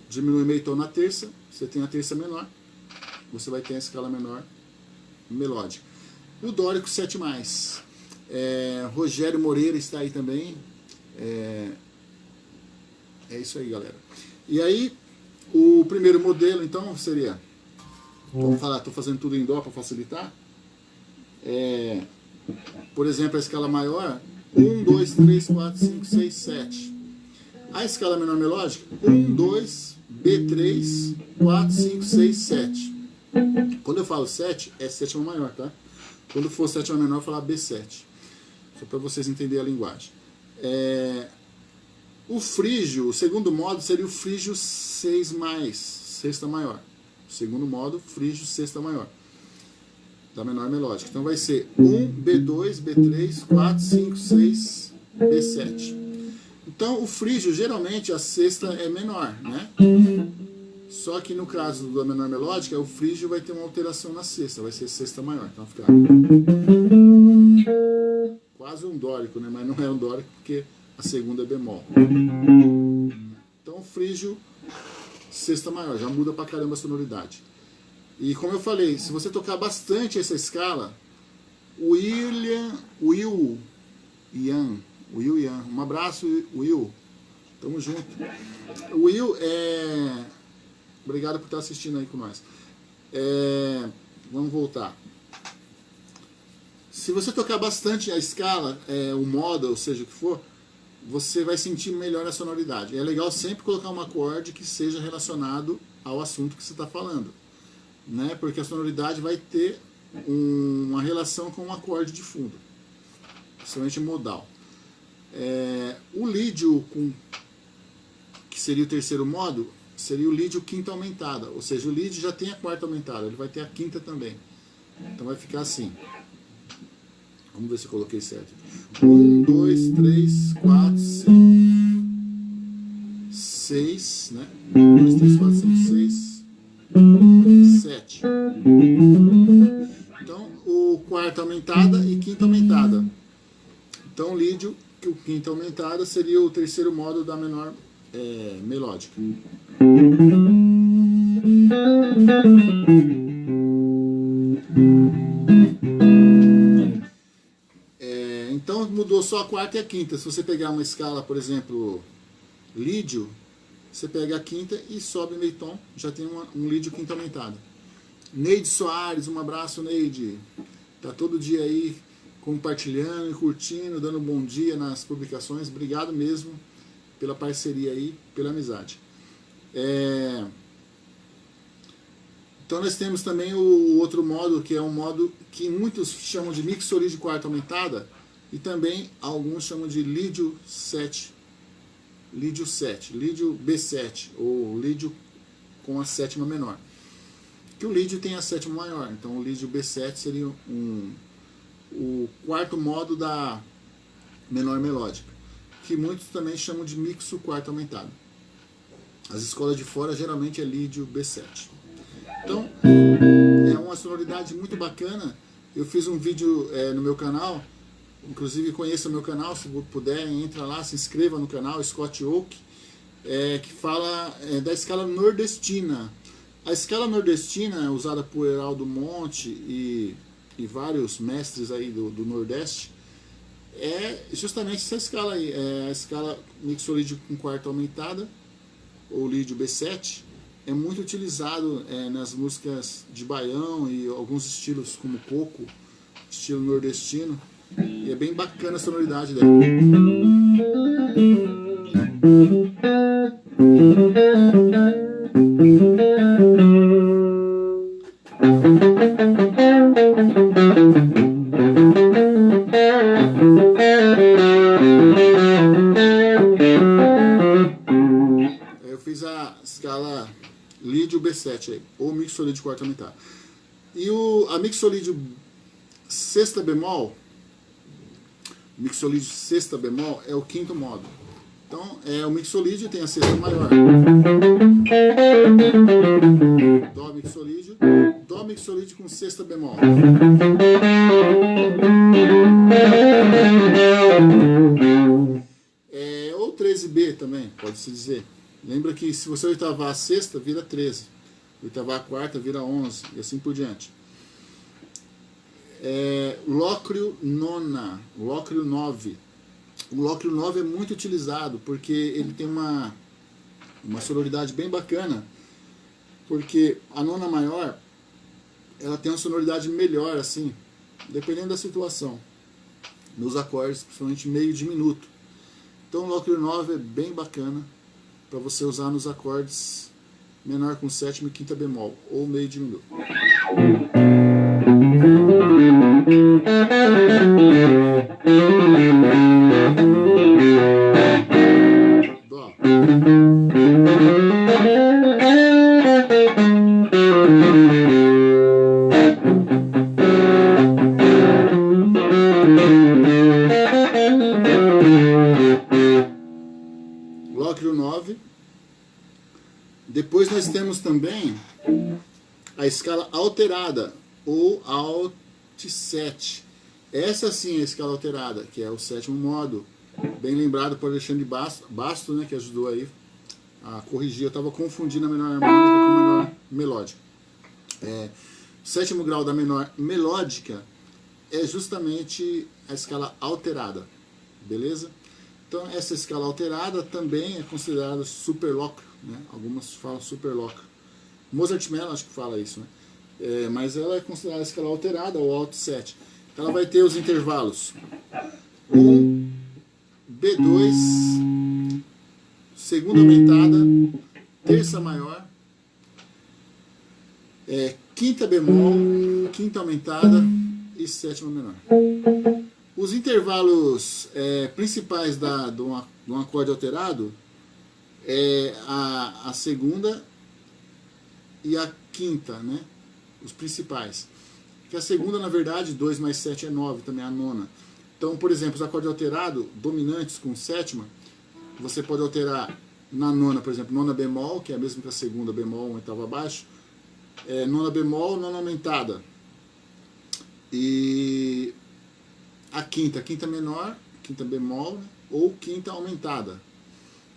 diminui meio tom na terça, você tem a terça menor, você vai ter a escala menor melódica. O dórico 7+. Rogério Moreira está aí também. É isso aí, galera. E aí, o primeiro modelo, então, seria... Vamos falar, estou fazendo tudo em dó para facilitar. Por exemplo, a escala maior, 1, 2, 3, 4, 5, 6, 7. A escala menor melódica, 1, 2, B3, 4, 5, 6, 7. Quando eu falo 7, é sétima maior, tá? Quando for sétima menor, eu vou falar B7. Só para vocês entenderem a linguagem. O frígio, o segundo modo seria o frígio 6+, sexta maior. O segundo modo, frígio sexta maior, da menor melódica. Então vai ser 1, B2, B3, 4, 5, 6, B7. Então o frígio, geralmente a sexta é menor, né? Só que no caso da menor melódica, o frígio vai ter uma alteração na sexta, vai ser sexta maior. Então fica quase um dórico, né? Mas não é um dórico porque a segunda é bemol. Então o frígio sexta maior, já muda pra caramba a sonoridade. E como eu falei, se você tocar bastante essa escala, o Ian, um abraço, Will, tamo junto. O Will obrigado por estar assistindo aí com nós. Vamos voltar. Se você tocar bastante a escala, o modo, ou seja o que for, você vai sentir melhor a sonoridade. É legal sempre colocar um acorde que seja relacionado ao assunto que você está falando, né? Porque a sonoridade vai ter uma relação com um acorde de fundo, principalmente modal. O lídio, que seria o terceiro modo, seria o lídio quinta aumentada, ou seja, o lídio já tem a quarta aumentada, ele vai ter a quinta também. Então vai ficar assim. Vamos ver se eu coloquei certo. 1, 2, 3, 4, 5, 6, né? 1, 2, 3, 4, 5, 6, 7. Então, o quarta aumentada e quinta aumentada. Então, o lídio, que o quinta aumentada seria o terceiro modo da menor melódica. Então mudou só a quarta e a quinta. Se você pegar uma escala, por exemplo, lídio, você pega a quinta e sobe meio tom, já tem um lídio quinta aumentada. Neide Soares, um abraço, Neide. Tá todo dia aí compartilhando e curtindo, dando bom dia nas publicações. Obrigado mesmo pela parceria aí, pela amizade. Então nós temos também o outro modo, que é um modo que muitos chamam de mixoria de quarta aumentada, e também alguns chamam de lídio 7, lídio B7, ou lídio com a sétima menor. Que o lídio tem a sétima maior, então o lídio B7 seria o quarto modo da menor melódica, que muitos também chamam de mixo quarta aumentada. As escolas de fora geralmente é lídio B7. Então, é uma sonoridade muito bacana. Eu fiz um vídeo no meu canal, inclusive conheça o meu canal, se puder, entra lá, se inscreva no canal, Scott Oak, que fala da escala nordestina. A escala nordestina, usada por Heraldo Monte e vários mestres aí do Nordeste, é justamente essa escala aí, a escala mixolídio com quarta aumentada, ou lídio B7, é muito utilizado nas músicas de baião e alguns estilos como coco, estilo nordestino, e é bem bacana a sonoridade dela. Eu fiz a escala lídio B7 aí, ou mixolídio quarta aumentada. E a mixolídio sexta bemol, mixolídio sexta bemol é o quinto modo. Então, o mixolídio tem a sexta maior. Dó mixolídio com sexta bemol. Ou 13B também, pode-se dizer. Lembra que se você oitavar a sexta, vira 13. Oitavar a quarta, vira 11. E assim por diante. Lócrio nona, lócrio 9. O lócrio 9 é muito utilizado porque ele tem uma sonoridade bem bacana, porque a nona maior ela tem uma sonoridade melhor, assim, dependendo da situação, nos acordes, principalmente meio diminuto. Então o lócrio 9 é bem bacana para você usar nos acordes menor com sétima e quinta bemol, ou meio diminuto. Dó. Lócrio 9. Depois nós temos também a escala alterada, ou Alt 7. Essa sim é a escala alterada, que é o sétimo modo, bem lembrado por Alexandre Basto, né, que ajudou aí a corrigir. Eu estava confundindo a menor harmônica com a menor melódica. O sétimo grau da menor melódica é justamente a escala alterada, beleza? Então essa escala alterada também é considerada superlóquio, né? Algumas falam superlóquio. Mozart Mello acho que fala isso, né? Mas ela é considerada a escala alterada, ou Alt 7. Ela vai ter os intervalos 1, B2, segunda aumentada, terça maior, quinta bemol, quinta aumentada e sétima menor. Os intervalos principais de um acorde alterado é a segunda e a quinta, né? Os principais. Que a segunda, na verdade, 2 mais 7 é 9, também é a nona. Então, por exemplo, os acordes alterados, dominantes com sétima, você pode alterar na nona, por exemplo, nona bemol, que é a mesma que a segunda bemol, uma oitava abaixo, nona bemol, nona aumentada. E a quinta menor, quinta bemol, né? Ou quinta aumentada.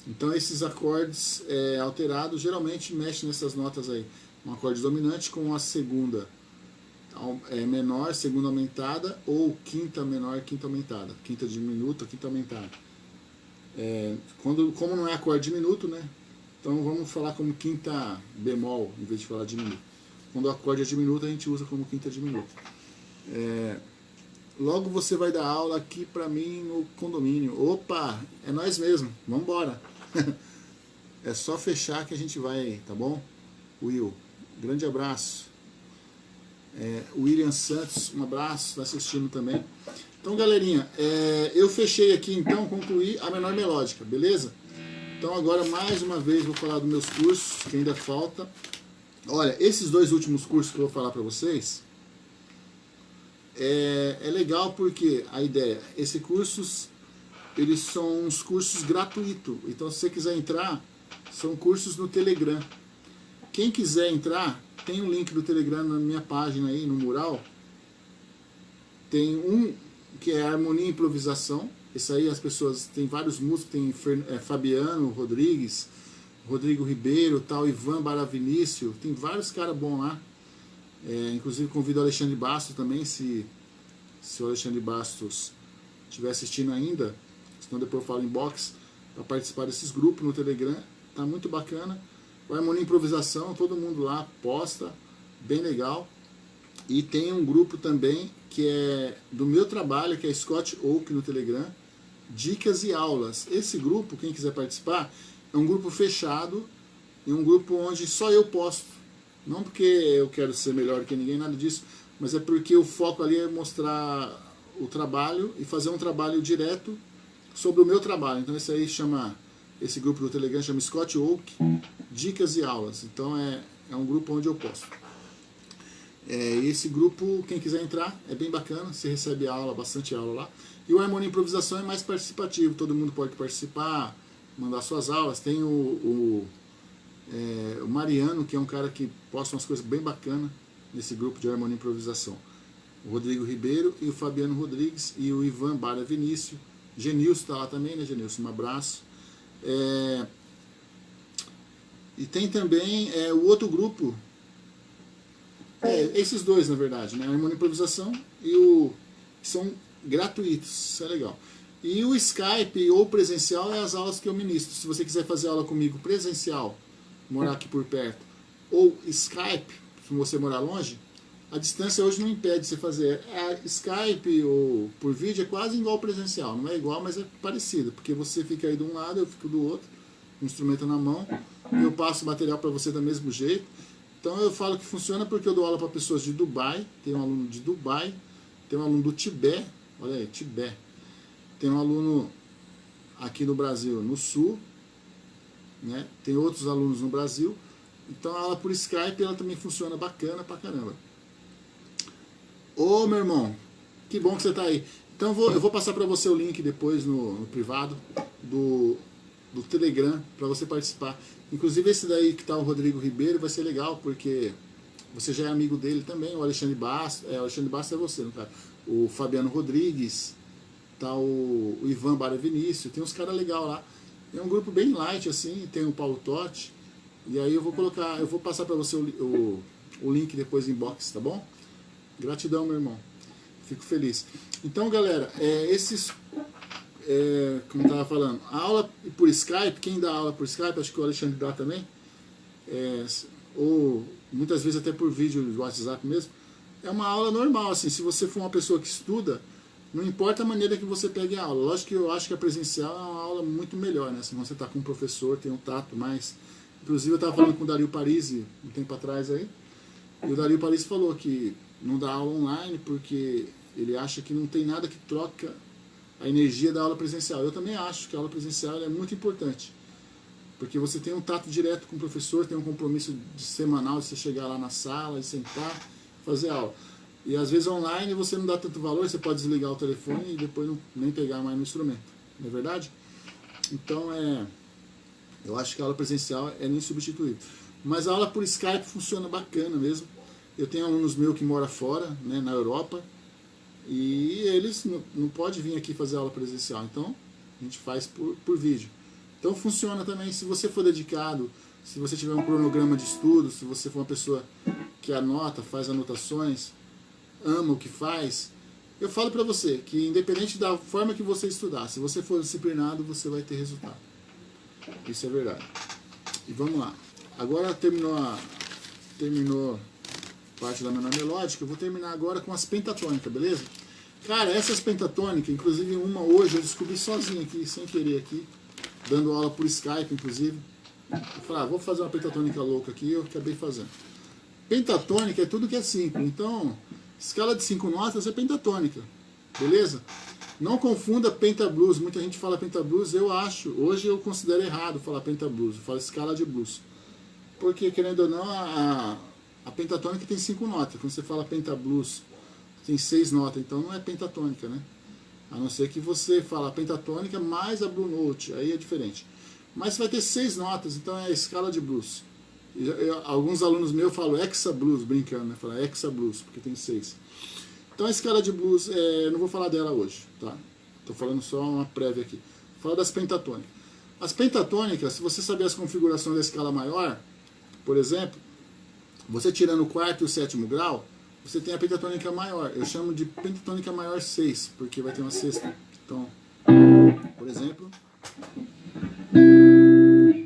Então esses acordes alterados geralmente mexem nessas notas aí. Um acorde dominante com a segunda menor, segunda aumentada, ou quinta menor, quinta aumentada. Quinta diminuta, quinta aumentada. Como não é acorde diminuto, né? Então vamos falar como quinta bemol, em vez de falar diminuto. Quando o acorde é diminuto, a gente usa como quinta diminuta. Logo você vai dar aula aqui pra mim no condomínio. Opa, é nós mesmo, vamos embora. É só fechar que a gente vai, tá bom? Will, grande abraço. William Santos, um abraço, está assistindo também. Então, galerinha, eu fechei aqui, então, concluí a menor melódica, beleza? Então, agora, mais uma vez, vou falar dos meus cursos, que ainda falta. Olha, esses dois últimos cursos que eu vou falar para vocês, é legal porque a ideia, esses cursos, eles são uns cursos gratuitos. Então, se você quiser entrar, são cursos no Telegram, Quem quiser entrar, tem um link do Telegram na minha página aí, no mural. Tem um que é Harmonia e Improvisação. Esse aí as pessoas, tem vários músicos, tem Fabiano Rodrigues, Rodrigo Ribeiro, tal, Ivan Baravinício, tem vários caras bons lá. Inclusive convido o Alexandre Bastos também, se o Alexandre Bastos estiver assistindo ainda, senão depois eu falo em box, para participar desses grupos no Telegram. Tá muito bacana. O Harmonia e Improvisação, todo mundo lá posta, bem legal. E tem um grupo também que é do meu trabalho, que é Scott Oak no Telegram, Dicas e Aulas. Esse grupo, quem quiser participar, é um grupo fechado, é um grupo onde só eu posto. Não porque eu quero ser melhor que ninguém, nada disso, mas é porque o foco ali é mostrar o trabalho e fazer um trabalho direto sobre o meu trabalho. Então esse grupo do Telegram chama Scott Oak, Dicas e Aulas. Então é um grupo onde eu posto. Esse grupo, quem quiser entrar, é bem bacana, você recebe aula, bastante aula lá. E o Harmonia e Improvisação é mais participativo, todo mundo pode participar, mandar suas aulas. Tem o Mariano, que é um cara que posta umas coisas bem bacanas nesse grupo de Harmonia e Improvisação. O Rodrigo Ribeiro e o Fabiano Rodrigues e o Ivan Bara Vinícius. Genilson está lá também, né, Genilson? Um abraço. E tem também o outro grupo, esses dois na verdade, né? A Harmonia e Improvisação e que são gratuitos, isso é legal. E o Skype ou presencial é as aulas que eu ministro. Se você quiser fazer aula comigo presencial, morar aqui por perto, ou Skype, se você morar longe, a distância hoje não impede você fazer. Skype ou por vídeo é quase igual ao presencial, não é igual, mas é parecido, porque você fica aí de um lado, eu fico do outro, o instrumento na mão, eu passo o material para você do mesmo jeito. Então eu falo que funciona porque eu dou aula para pessoas de Dubai, tem um aluno de Dubai, tem um aluno do Tibete, olha aí, Tibete, tem um aluno aqui no Brasil, no Sul, né? Tem outros alunos no Brasil. Então a aula por Skype ela também funciona bacana pra caramba. Ô meu irmão, que bom que você tá aí. Então eu vou passar para você o link depois no privado do Telegram para você participar. Inclusive esse daí que tá o Rodrigo Ribeiro vai ser legal, porque você já é amigo dele também, o Alexandre Bastos. O Alexandre Bastos é você, não tá? O Fabiano Rodrigues, tá o Ivan Bara Vinícius, tem uns caras legais lá. É um grupo bem light assim, tem o Paulo Totti. E aí eu vou passar para você o link depois em box, tá bom? Gratidão, meu irmão. Fico feliz. Então, galera, como eu estava falando, a aula por Skype, quem dá aula por Skype, acho que o Alexandre dá também, ou muitas vezes até por vídeo do WhatsApp mesmo, é uma aula normal, assim, se você for uma pessoa que estuda, não importa a maneira que você pegue a aula. Lógico que eu acho que a presencial é uma aula muito melhor, né? Se você está com um professor, tem um tato mais... Inclusive eu estava falando com o Dario Parisi um tempo atrás aí, e o Dario Parisi falou que não dá aula online porque ele acha que não tem nada que troca a energia da aula presencial. Eu também acho que a aula presencial é muito importante, porque você tem um tato direto com o professor, tem um compromisso semanal de você chegar lá na sala e sentar, fazer aula. E às vezes online você não dá tanto valor, você pode desligar o telefone e depois nem pegar mais no instrumento, não é verdade? Então eu acho que a aula presencial é insubstituível. Mas a aula por Skype funciona bacana mesmo. Eu tenho alunos meus que moram fora, né, na Europa, e eles não podem vir aqui fazer aula presencial, então a gente faz por vídeo. Então funciona também, se você for dedicado, se você tiver um cronograma de estudo, se você for uma pessoa que anota, faz anotações, ama o que faz, eu falo para você que independente da forma que você estudar, se você for disciplinado, você vai ter resultado. Isso é verdade. E vamos lá. Agora terminou parte da menor melódica, eu vou terminar agora com as pentatônicas, beleza? Cara, essas pentatônicas, inclusive uma hoje eu descobri sozinho aqui, sem querer aqui, dando aula por Skype, inclusive. Eu falei, vou fazer uma pentatônica louca aqui, eu acabei fazendo. Pentatônica é tudo que é 5, então, escala de 5 notas é pentatônica, beleza? Não confunda pentablues, muita gente fala pentablues, hoje eu considero errado falar pentablues, eu falo escala de blues. Porque, querendo ou não, a pentatônica tem 5 notas. Quando você fala pentablues, tem 6 notas. Então não é pentatônica, né? A não ser que você fala pentatônica mais a blue note. Aí é diferente. Mas você vai ter 6 notas, então é a escala de blues. Alguns alunos meus falam hexa blues, brincando, né? Falam hexa blues, porque tem 6. Então a escala de blues, não vou falar dela hoje, tá? Tô falando só uma prévia aqui. Fala das pentatônicas. As pentatônicas, se você saber as configurações da escala maior, por exemplo, você tirando o quarto e o sétimo grau, você tem a pentatônica maior. Eu chamo de pentatônica maior 6, porque vai ter uma sexta. Então, por exemplo,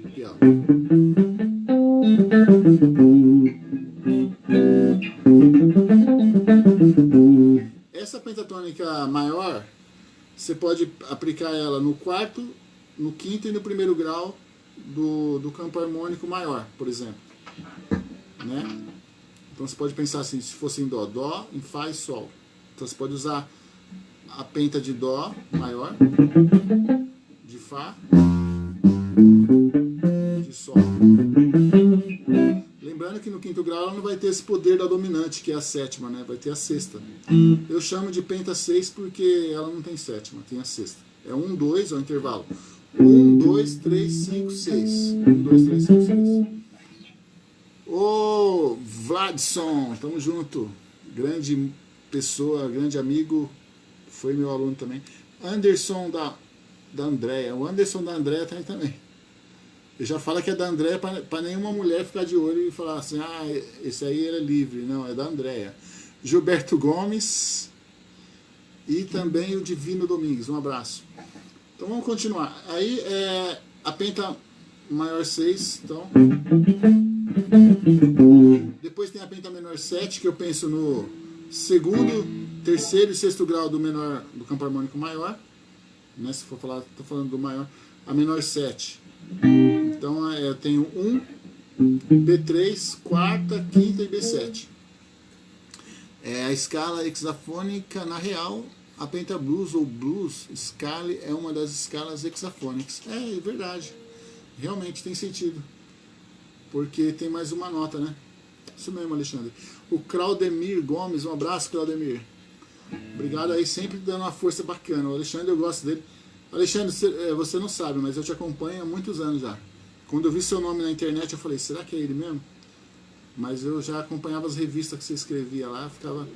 aqui, ó. Essa pentatônica maior, você pode aplicar ela no quarto, no quinto e no primeiro grau do campo harmônico maior, por exemplo. Né? Então você pode pensar assim, se fosse em dó, dó, em fá e sol. Então você pode usar a penta de dó maior, de fá, de sol. Lembrando que no quinto grau ela não vai ter esse poder da dominante, que é a sétima, né? Vai ter a sexta. Eu chamo de penta 6 porque ela não tem sétima, tem a sexta. É 1, 2, é o intervalo. 1, 2, 3, 5, 6. 1, 2, 3, 5, 6. Ô, Vladson, tamo junto. Grande pessoa, grande amigo. Foi meu aluno também. Anderson da Andréia. O Anderson da Andréia tá aí também. Eu já falo que é da Andréia para nenhuma mulher ficar de olho e falar assim, ah, esse aí era livre. Não, é da Andréia. Gilberto Gomes e também o Divino Domingues. Um abraço. Então vamos continuar. Aí a penta maior 6, então. Depois tem a penta menor 7, que eu penso no segundo, terceiro e sexto grau do menor do campo harmônico maior. Né? Se for falar, tô falando do maior. A menor 7. Então eu tenho 1, B3, quarta, quinta e B7. A escala hexafônica, na real, a penta blues ou blues scale é uma das escalas hexafônicas. É verdade. Realmente tem sentido. Porque tem mais uma nota, né? Isso mesmo, Alexandre. O Claudemir Gomes, um abraço, Claudemir. Obrigado aí, sempre dando uma força bacana. O Alexandre, eu gosto dele. Alexandre, você não sabe, mas eu te acompanho há muitos anos já. Quando eu vi seu nome na internet, eu falei, será que é ele mesmo? Mas eu já acompanhava as revistas que você escrevia lá, ficava...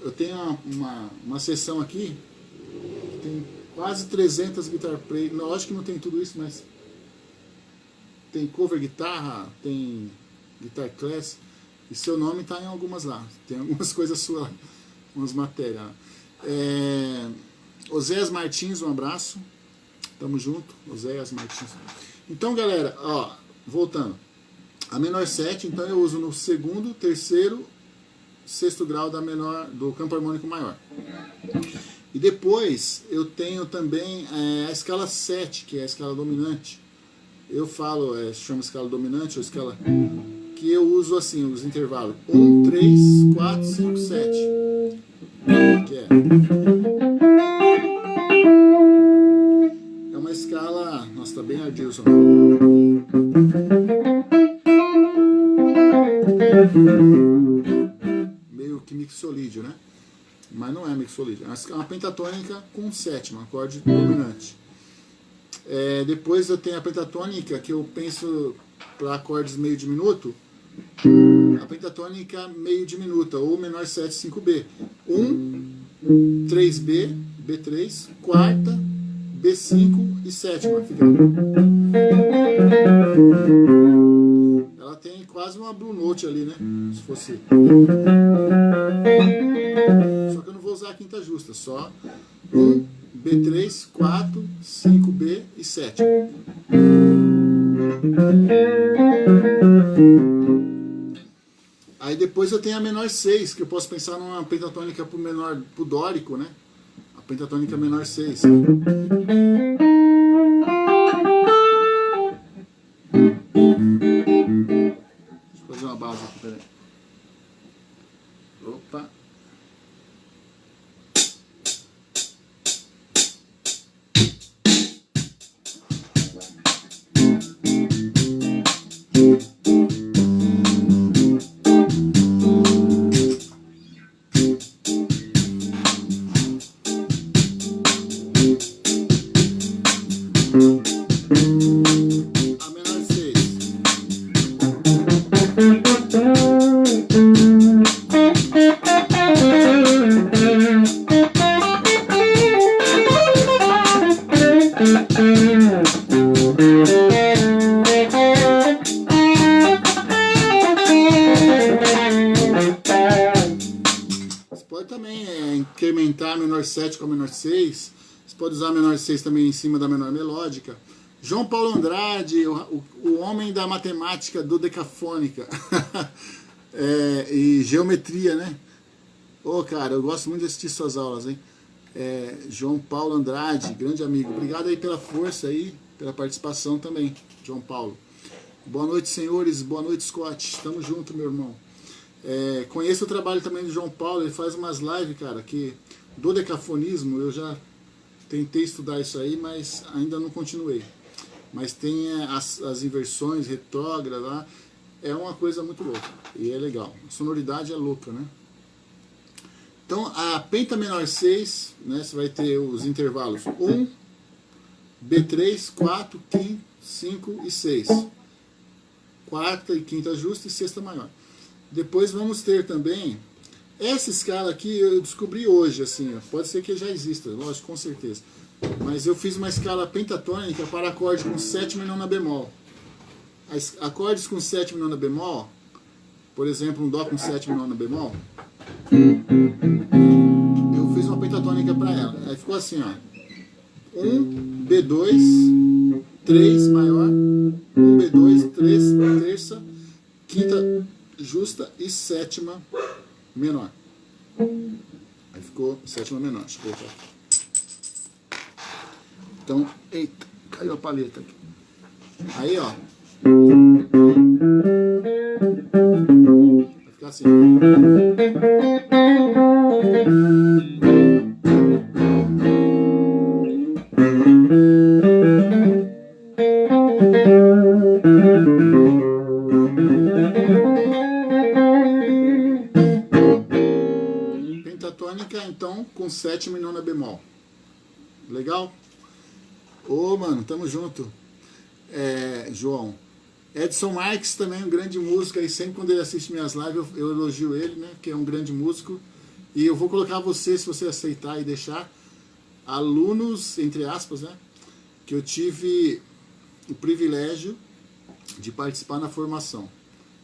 Eu tenho uma seção aqui, que tem quase 300 guitar play. Lógico que não tem tudo isso, mas... Tem cover guitarra, tem guitar class, e seu nome está em algumas lá. Tem algumas coisas suas, umas matérias. Oséias Martins, um abraço. Tamo junto, Oséias Martins. Então, galera, ó, voltando. A menor 7, então eu uso no segundo, terceiro, sexto grau do campo harmônico maior. E depois eu tenho também a escala 7, que é a escala dominante. Eu falo, chama escala dominante ou escala que eu uso assim, os intervalos 1, 3, 4, 5, 7. Que é uma escala, nossa, tá bem ardio o som. Meio que mixolídio, né? Mas não é mixolídio, é uma pentatônica com sétima, acorde dominante. Depois eu tenho a pentatônica, que eu penso para acordes meio diminuto, a pentatônica meio diminuta, ou menor 7, 5B. 1, 3B, B3, quarta, B5 e sétima. Ela tem quase uma Blue Note ali, né? Se fosse. Só que eu não vou usar a quinta justa, só 1, B3, 4, 5B e 7. Aí depois eu tenho a menor 6, que eu posso pensar numa pentatônica pro dórico, né? A pentatônica menor 6. Deixa eu fazer uma base aqui, peraí. Opa. A menor 6. incrementar menor 7 com a menor 6. Você pode usar a menor 6 também em cima da menor melódica. João Paulo Andrade, o homem da matemática dodecafônica. E geometria, né? Ô, cara, eu gosto muito de assistir suas aulas, hein? João Paulo Andrade, grande amigo. Obrigado aí pela força aí, pela participação também, João Paulo. Boa noite, senhores. Boa noite, Scott. Tamo junto, meu irmão. Conheço o trabalho também do João Paulo. Ele faz umas lives, cara, que dodecafonismo, eu já tentei estudar isso aí, mas ainda não continuei. Mas tem as inversões retrógradas lá. É uma coisa muito louca. E é legal. A sonoridade é louca, né? Então, a penta menor 6, né, você vai ter os intervalos 1, B3, 4, 5 e 6. Quarta e quinta justa e sexta maior. Depois vamos ter também... Essa escala aqui eu descobri hoje, assim, pode ser que já exista, lógico, com certeza. Mas eu fiz uma escala pentatônica para acorde com sétima e nona bemol. Acordes com sétima e nona bemol, por exemplo, um Dó com sétima e nona bemol, eu fiz uma pentatônica para ela. Aí ficou assim, ó. 1, B2, 3 maior, 1, B2, 3, terça, quinta justa e sétima menor. Aí ficou sétima menor. Deixa eu colocar aqui. Então, eita, caiu a paleta aqui. Aí, ó. Vai ficar assim. Pentatônica, então, com sétima e nona bemol. Legal? Ô, mano, tamo junto. João. Edson Marques também é um grande músico, e sempre quando ele assiste minhas lives eu elogio ele, né, que é um grande músico. E eu vou colocar você, se você aceitar e deixar, alunos, entre aspas, né, que eu tive o privilégio de participar na formação.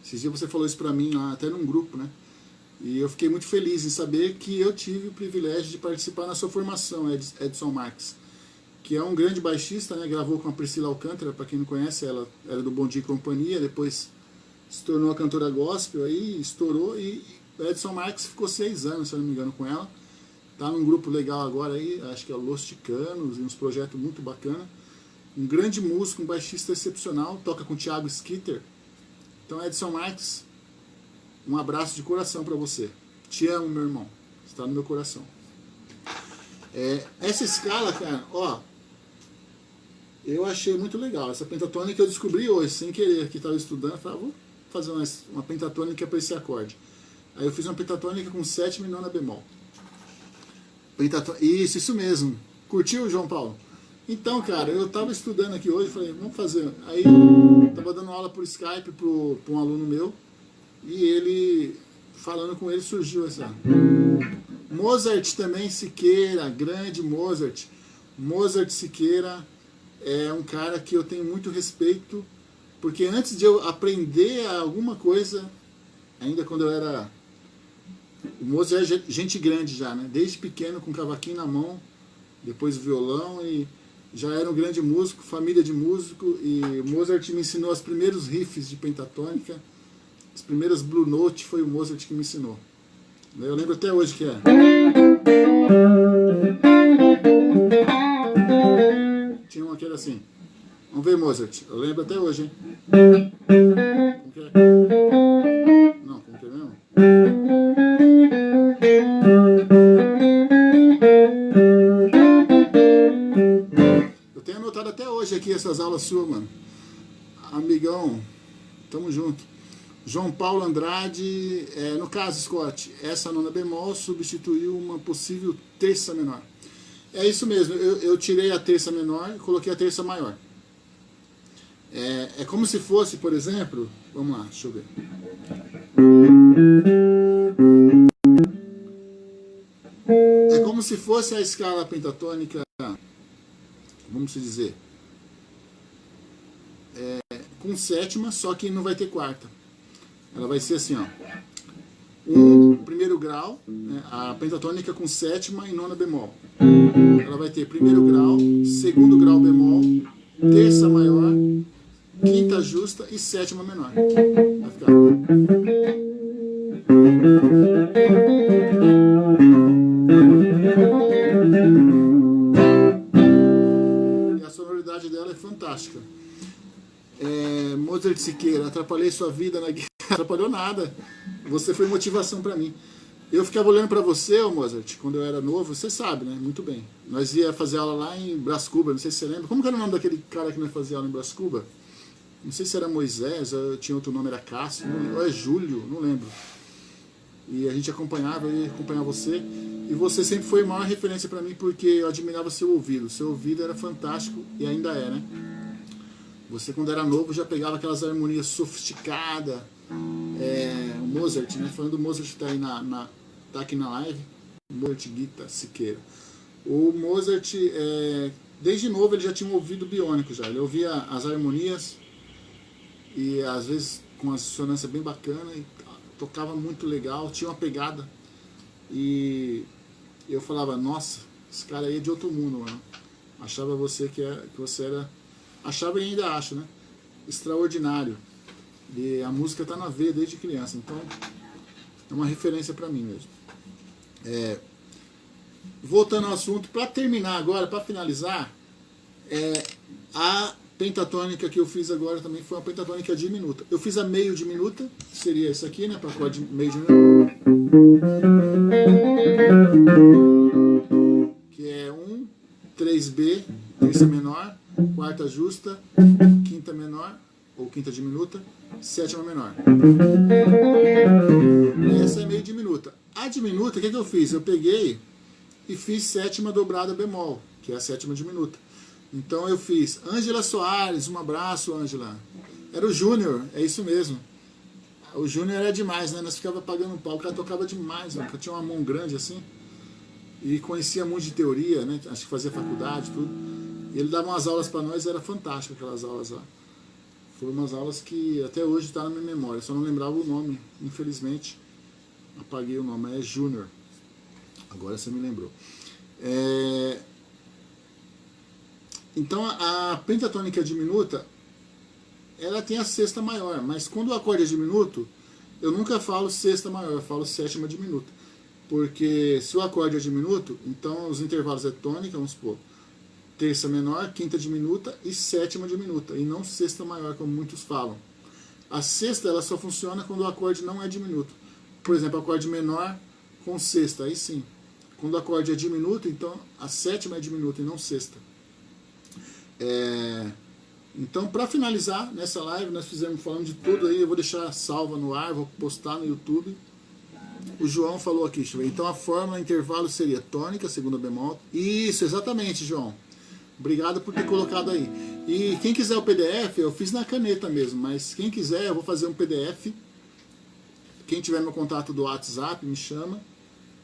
Esses dias você falou isso pra mim lá, até num grupo, né? E eu fiquei muito feliz em saber que eu tive o privilégio de participar na sua formação, Edson Marques, que é um grande baixista, né? Gravou com a Priscila Alcântara, para quem não conhece, ela era do Bom Dia e Companhia, depois se tornou a cantora gospel, aí estourou, e Edson Marques ficou 6 anos, se eu não me engano, com ela. Tá num grupo legal agora aí, acho que é Los Ticanos, e uns projetos muito bacana. Um grande músico, um baixista excepcional, toca com o Thiago Skitter. Então, Edson Marques, um abraço de coração para você. Te amo, meu irmão. Está no meu coração. Essa escala, cara, ó, eu achei muito legal. Essa pentatônica eu descobri hoje, sem querer, que estava estudando. Falei, vou fazer uma pentatônica para esse acorde. Aí eu fiz uma pentatônica com sétima e nona bemol. Isso mesmo. Curtiu, João Paulo? Então, cara, eu estava estudando aqui hoje, falei, vamos fazer. Aí, estava dando aula por Skype para um aluno meu, e ele, falando com ele, surgiu essa. Mozart também, Siqueira, grande Mozart. Mozart Siqueira é um cara que eu tenho muito respeito, porque antes de eu aprender alguma coisa, ainda quando eu era... O Mozart é gente grande já, né? Desde pequeno, com cavaquinho na mão, depois violão, e já era um grande músico, família de músico, e Mozart me ensinou os primeiros riffs de pentatônica, as primeiras Blue Note foi o Mozart que me ensinou. Eu lembro até hoje que é. Tinha uma que era assim. Vamos ver, Mozart. Eu lembro até hoje, hein? Como que é? Não, como que é mesmo? Eu tenho anotado até hoje aqui essas aulas suas, mano. Amigão, tamo junto. João Paulo Andrade, no caso, Scott, essa nona bemol substituiu uma possível terça menor. É isso mesmo, eu tirei a terça menor e coloquei a terça maior. É como se fosse, por exemplo, vamos lá, deixa eu ver. É como se fosse a escala pentatônica, vamos dizer, com sétima, só que não vai ter quarta. Ela vai ser assim, ó. primeiro grau, né, a pentatônica com sétima e nona bemol. Ela vai ter primeiro grau, segundo grau bemol, terça maior, quinta justa e sétima menor. Vai ficar. E a sonoridade dela é fantástica. Mozart Siqueira, atrapalhei sua vida na guitarra. Atrapalhou nada. Você foi motivação para mim. Eu ficava olhando para você, Mozart, quando eu era novo, você sabe, né? Muito bem. Nós ia fazer aula lá em Brás Cubas, não sei se você lembra. Como que era o nome daquele cara que nós fazia aula em Brás Cubas? Não sei se era Moisés, ou tinha outro nome, era Cássio, ou é Júlio, não lembro. E a gente acompanhava, eu ia acompanhar você. E você sempre foi a maior referência para mim, porque eu admirava seu ouvido. Seu ouvido era fantástico e ainda é, né? Você, quando era novo, já pegava aquelas harmonias sofisticadas. O Mozart, né? Falando do Mozart que tá aí tá aqui na live. Mozart Guita Siqueira. O Mozart, desde novo, ele já tinha um ouvido biônico já. Ele ouvia as harmonias e às vezes com uma dissonância bem bacana e tocava muito legal, tinha uma pegada. E eu falava, nossa, esse cara aí é de outro mundo, mano. Achava você que você era... Achava e ainda acho, né? Extraordinário. E a música tá na veia desde criança, então é uma referência para mim mesmo. Voltando ao assunto, para terminar agora, para finalizar, a pentatônica que eu fiz agora também foi uma pentatônica diminuta. Eu fiz a meio diminuta, seria essa aqui, né? Para acorde meio diminuta. Que é 1, 3B, terça menor, quarta justa, quinta menor, ou quinta diminuta, sétima menor. Essa é meio diminuta. A diminuta, o que eu fiz? Eu peguei e fiz sétima dobrada bemol, que é a sétima diminuta. Então eu fiz Ângela Soares, um abraço, Ângela. Era o Júnior, é isso mesmo. O Júnior era demais, né? Nós ficava pagando um pau, o cara tocava demais, né? Tinha uma mão grande assim. E conhecia muito de teoria, né? Acho que fazia faculdade, tudo. E ele dava umas aulas para nós, era fantástico aquelas aulas lá. Foram umas aulas que até hoje está na minha memória, só não lembrava o nome, infelizmente. Apaguei o nome, é Júnior. Agora você me lembrou. Então a pentatônica diminuta, ela tem a sexta maior, mas quando o acorde é diminuto, eu nunca falo sexta maior, eu falo sétima diminuta. Porque se o acorde é diminuto, então os intervalos é tônica, vamos supor, terça menor, quinta diminuta e sétima diminuta, e não sexta maior, como muitos falam. A sexta ela só funciona quando o acorde não é diminuto. Por exemplo, acorde menor com sexta, aí sim. Quando o acorde é diminuto, então a sétima é diminuta e não sexta. Então, para finalizar, nessa live, nós falando de tudo aí, eu vou deixar salva no ar, vou postar no YouTube. O João falou aqui, deixa eu ver. Então a fórmula intervalo seria tônica, segunda bemol. Isso, exatamente, João. Obrigado por ter colocado aí. E quem quiser o PDF, eu fiz na caneta mesmo, mas quem quiser, eu vou fazer um PDF. Quem tiver meu contato do WhatsApp, me chama.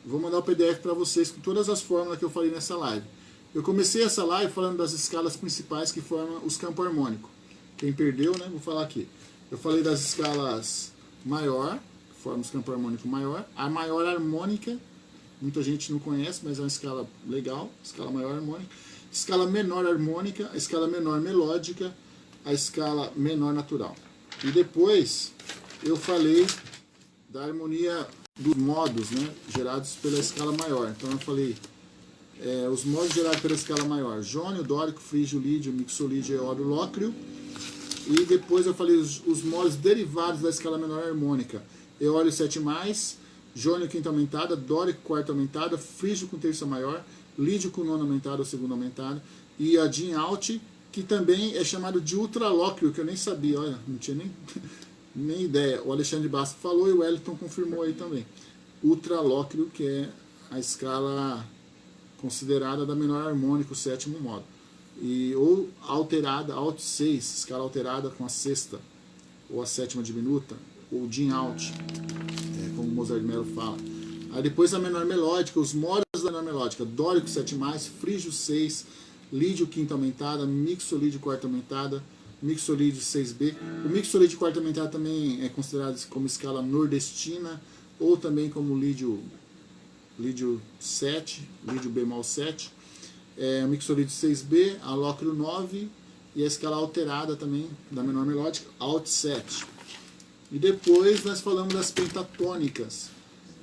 Vou mandar o PDF para vocês com todas as fórmulas que eu falei nessa live. Eu comecei essa live falando das escalas principais que formam os campos harmônicos. Quem perdeu, né? Vou falar aqui. Eu falei das escalas maior, que formam os campos harmônicos maior. A maior harmônica, muita gente não conhece, mas é uma escala legal. Escala maior harmônica. Escala menor harmônica, a escala menor melódica, a escala menor natural. E depois eu falei da harmonia dos modos, né, gerados pela escala maior. Então eu falei os modos gerados pela escala maior: jônio, dórico, frígio, lídio, mixolídio, eólio, lócrio. E depois eu falei os modos derivados da escala menor harmônica: eólio 7+, jônio quinta aumentada, dórico quarta aumentada, frígio com terça maior, lídio com nona aumentada ou segunda aumentada, e a Din Alt, que também é chamado de ultralóquio, que eu nem sabia, olha, não tinha nem ideia. O Alexandre Basco falou e o Wellington confirmou aí também. Ultralóquio, que é a escala considerada da menor harmônica, o sétimo modo. Ou alterada, Alt 6, escala alterada com a sexta, ou a sétima diminuta, ou Din Alt, como o Mozart Mello fala. Aí depois a menor melódica, os modos da menor melódica: dórico 7+, frígio 6, lídio quinta aumentada, mixolídio quarta aumentada, mixolídio 6B. O mixolídio quarta aumentada também é considerado como escala nordestina, ou também como lídio 7, lídio bemol 7, o mixolídio 6B, a lócrio 9 e a escala alterada também da menor melódica, alt 7. E depois nós falamos das pentatônicas.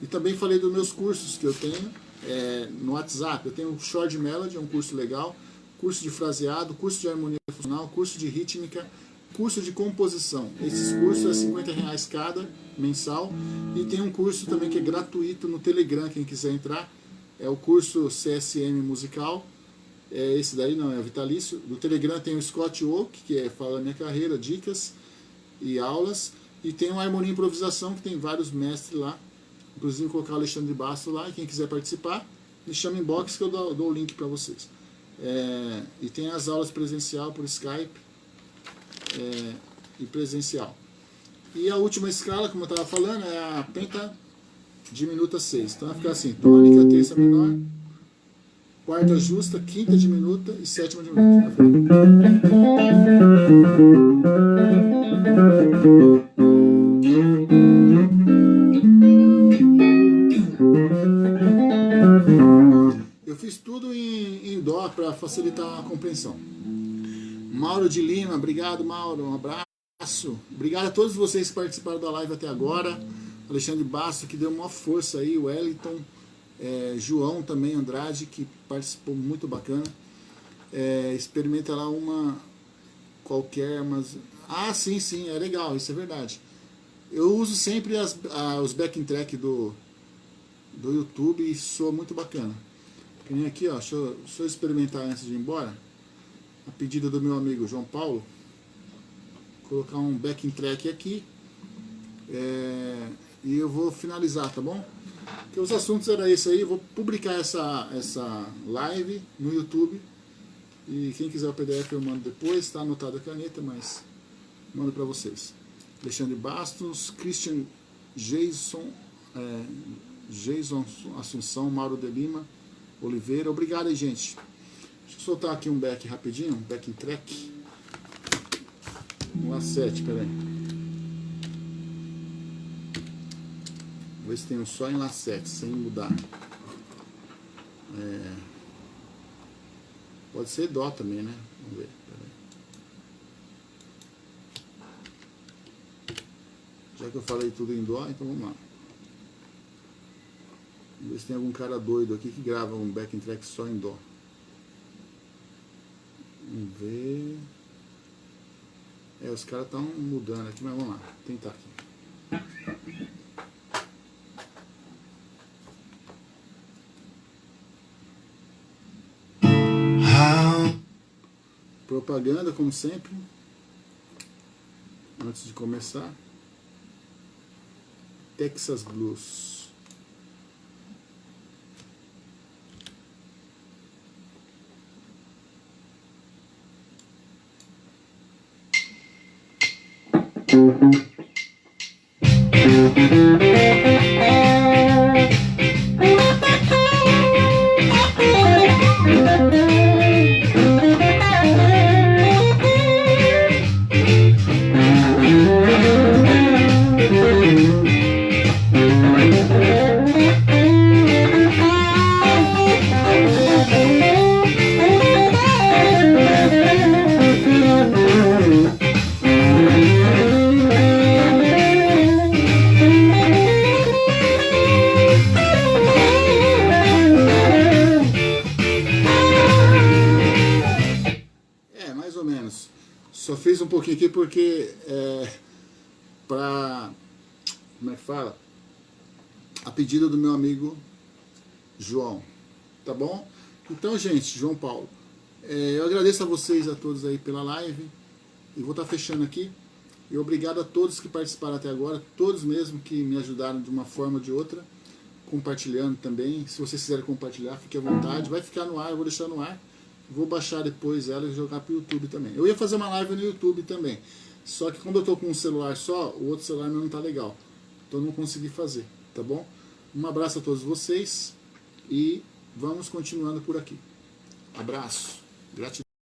E também falei dos meus cursos que eu tenho no WhatsApp. Eu tenho o Short Melody, é um curso legal, curso de fraseado, curso de harmonia funcional, curso de rítmica, curso de composição. Esses cursos é R$50 cada, mensal. E tem um curso também que é gratuito no Telegram, quem quiser entrar. É o curso CSM musical. Esse daí não, é vitalício. No Telegram tem o Scott Oak, que fala da minha carreira, dicas e aulas. E tem o Harmonia e Improvisação, que tem vários mestres lá. Inclusive vou colocar o Alexandre Basso lá, e quem quiser participar, me chama em inbox que eu dou o link para vocês. E tem as aulas presencial por Skype e presencial. E a última escala, como eu estava falando, é a penta diminuta 6. Então vai ficar assim: tônica, terça menor, quarta justa, quinta diminuta e sétima diminuta. Eu fiz tudo em dó para facilitar a compreensão. Mauro de Lima, obrigado Mauro, um abraço. Obrigado a todos vocês que participaram da live até agora. Alexandre Basso, que deu uma força aí, o Wellington, João também, Andrade, que participou muito bacana. Experimenta lá uma qualquer, mas... Ah, sim, é legal, isso é verdade. Eu uso sempre os backing track do YouTube e soa muito bacana. Vem aqui, ó, deixa eu experimentar antes de ir embora. A pedido do meu amigo João Paulo, colocar um backing track aqui. E eu vou finalizar, tá bom? Porque os assuntos eram esse aí. Eu vou publicar essa live no YouTube. E quem quiser o PDF eu mando depois. Está anotado a caneta, mas mando para vocês. Alexandre Bastos, Christian Jason Assunção, Mauro de Lima Oliveira. Obrigado aí, gente. Deixa eu soltar aqui um back rapidinho, um backing track. Um A7, peraí. Vou ver se tem um só em Lá7, sem mudar. Pode ser Dó também, né? Vamos ver, peraí. Já que eu falei tudo em Dó, então vamos lá. Vamos ver se tem algum cara doido aqui que grava um backing track só em Dó. Vamos ver. Os caras estão mudando aqui, mas vamos lá, tentar aqui. Propaganda, como sempre. Antes de começar. Texas Blues. Um pouquinho aqui porque como é que fala? A pedido do meu amigo João, tá bom? Então, gente, João Paulo, eu agradeço a vocês, a todos aí pela live, e vou estar fechando aqui. E obrigado a todos que participaram até agora, todos mesmo que me ajudaram de uma forma ou de outra, compartilhando também. Se vocês quiserem compartilhar, fique à vontade, vai ficar no ar, eu vou deixar no ar. Vou baixar depois ela e jogar para o YouTube também. Eu ia fazer uma live no YouTube também. Só que quando eu estou com um celular só, o outro celular não está legal. Então não consegui fazer, tá bom? Um abraço a todos vocês e vamos continuando por aqui. Abraço. Gratidão.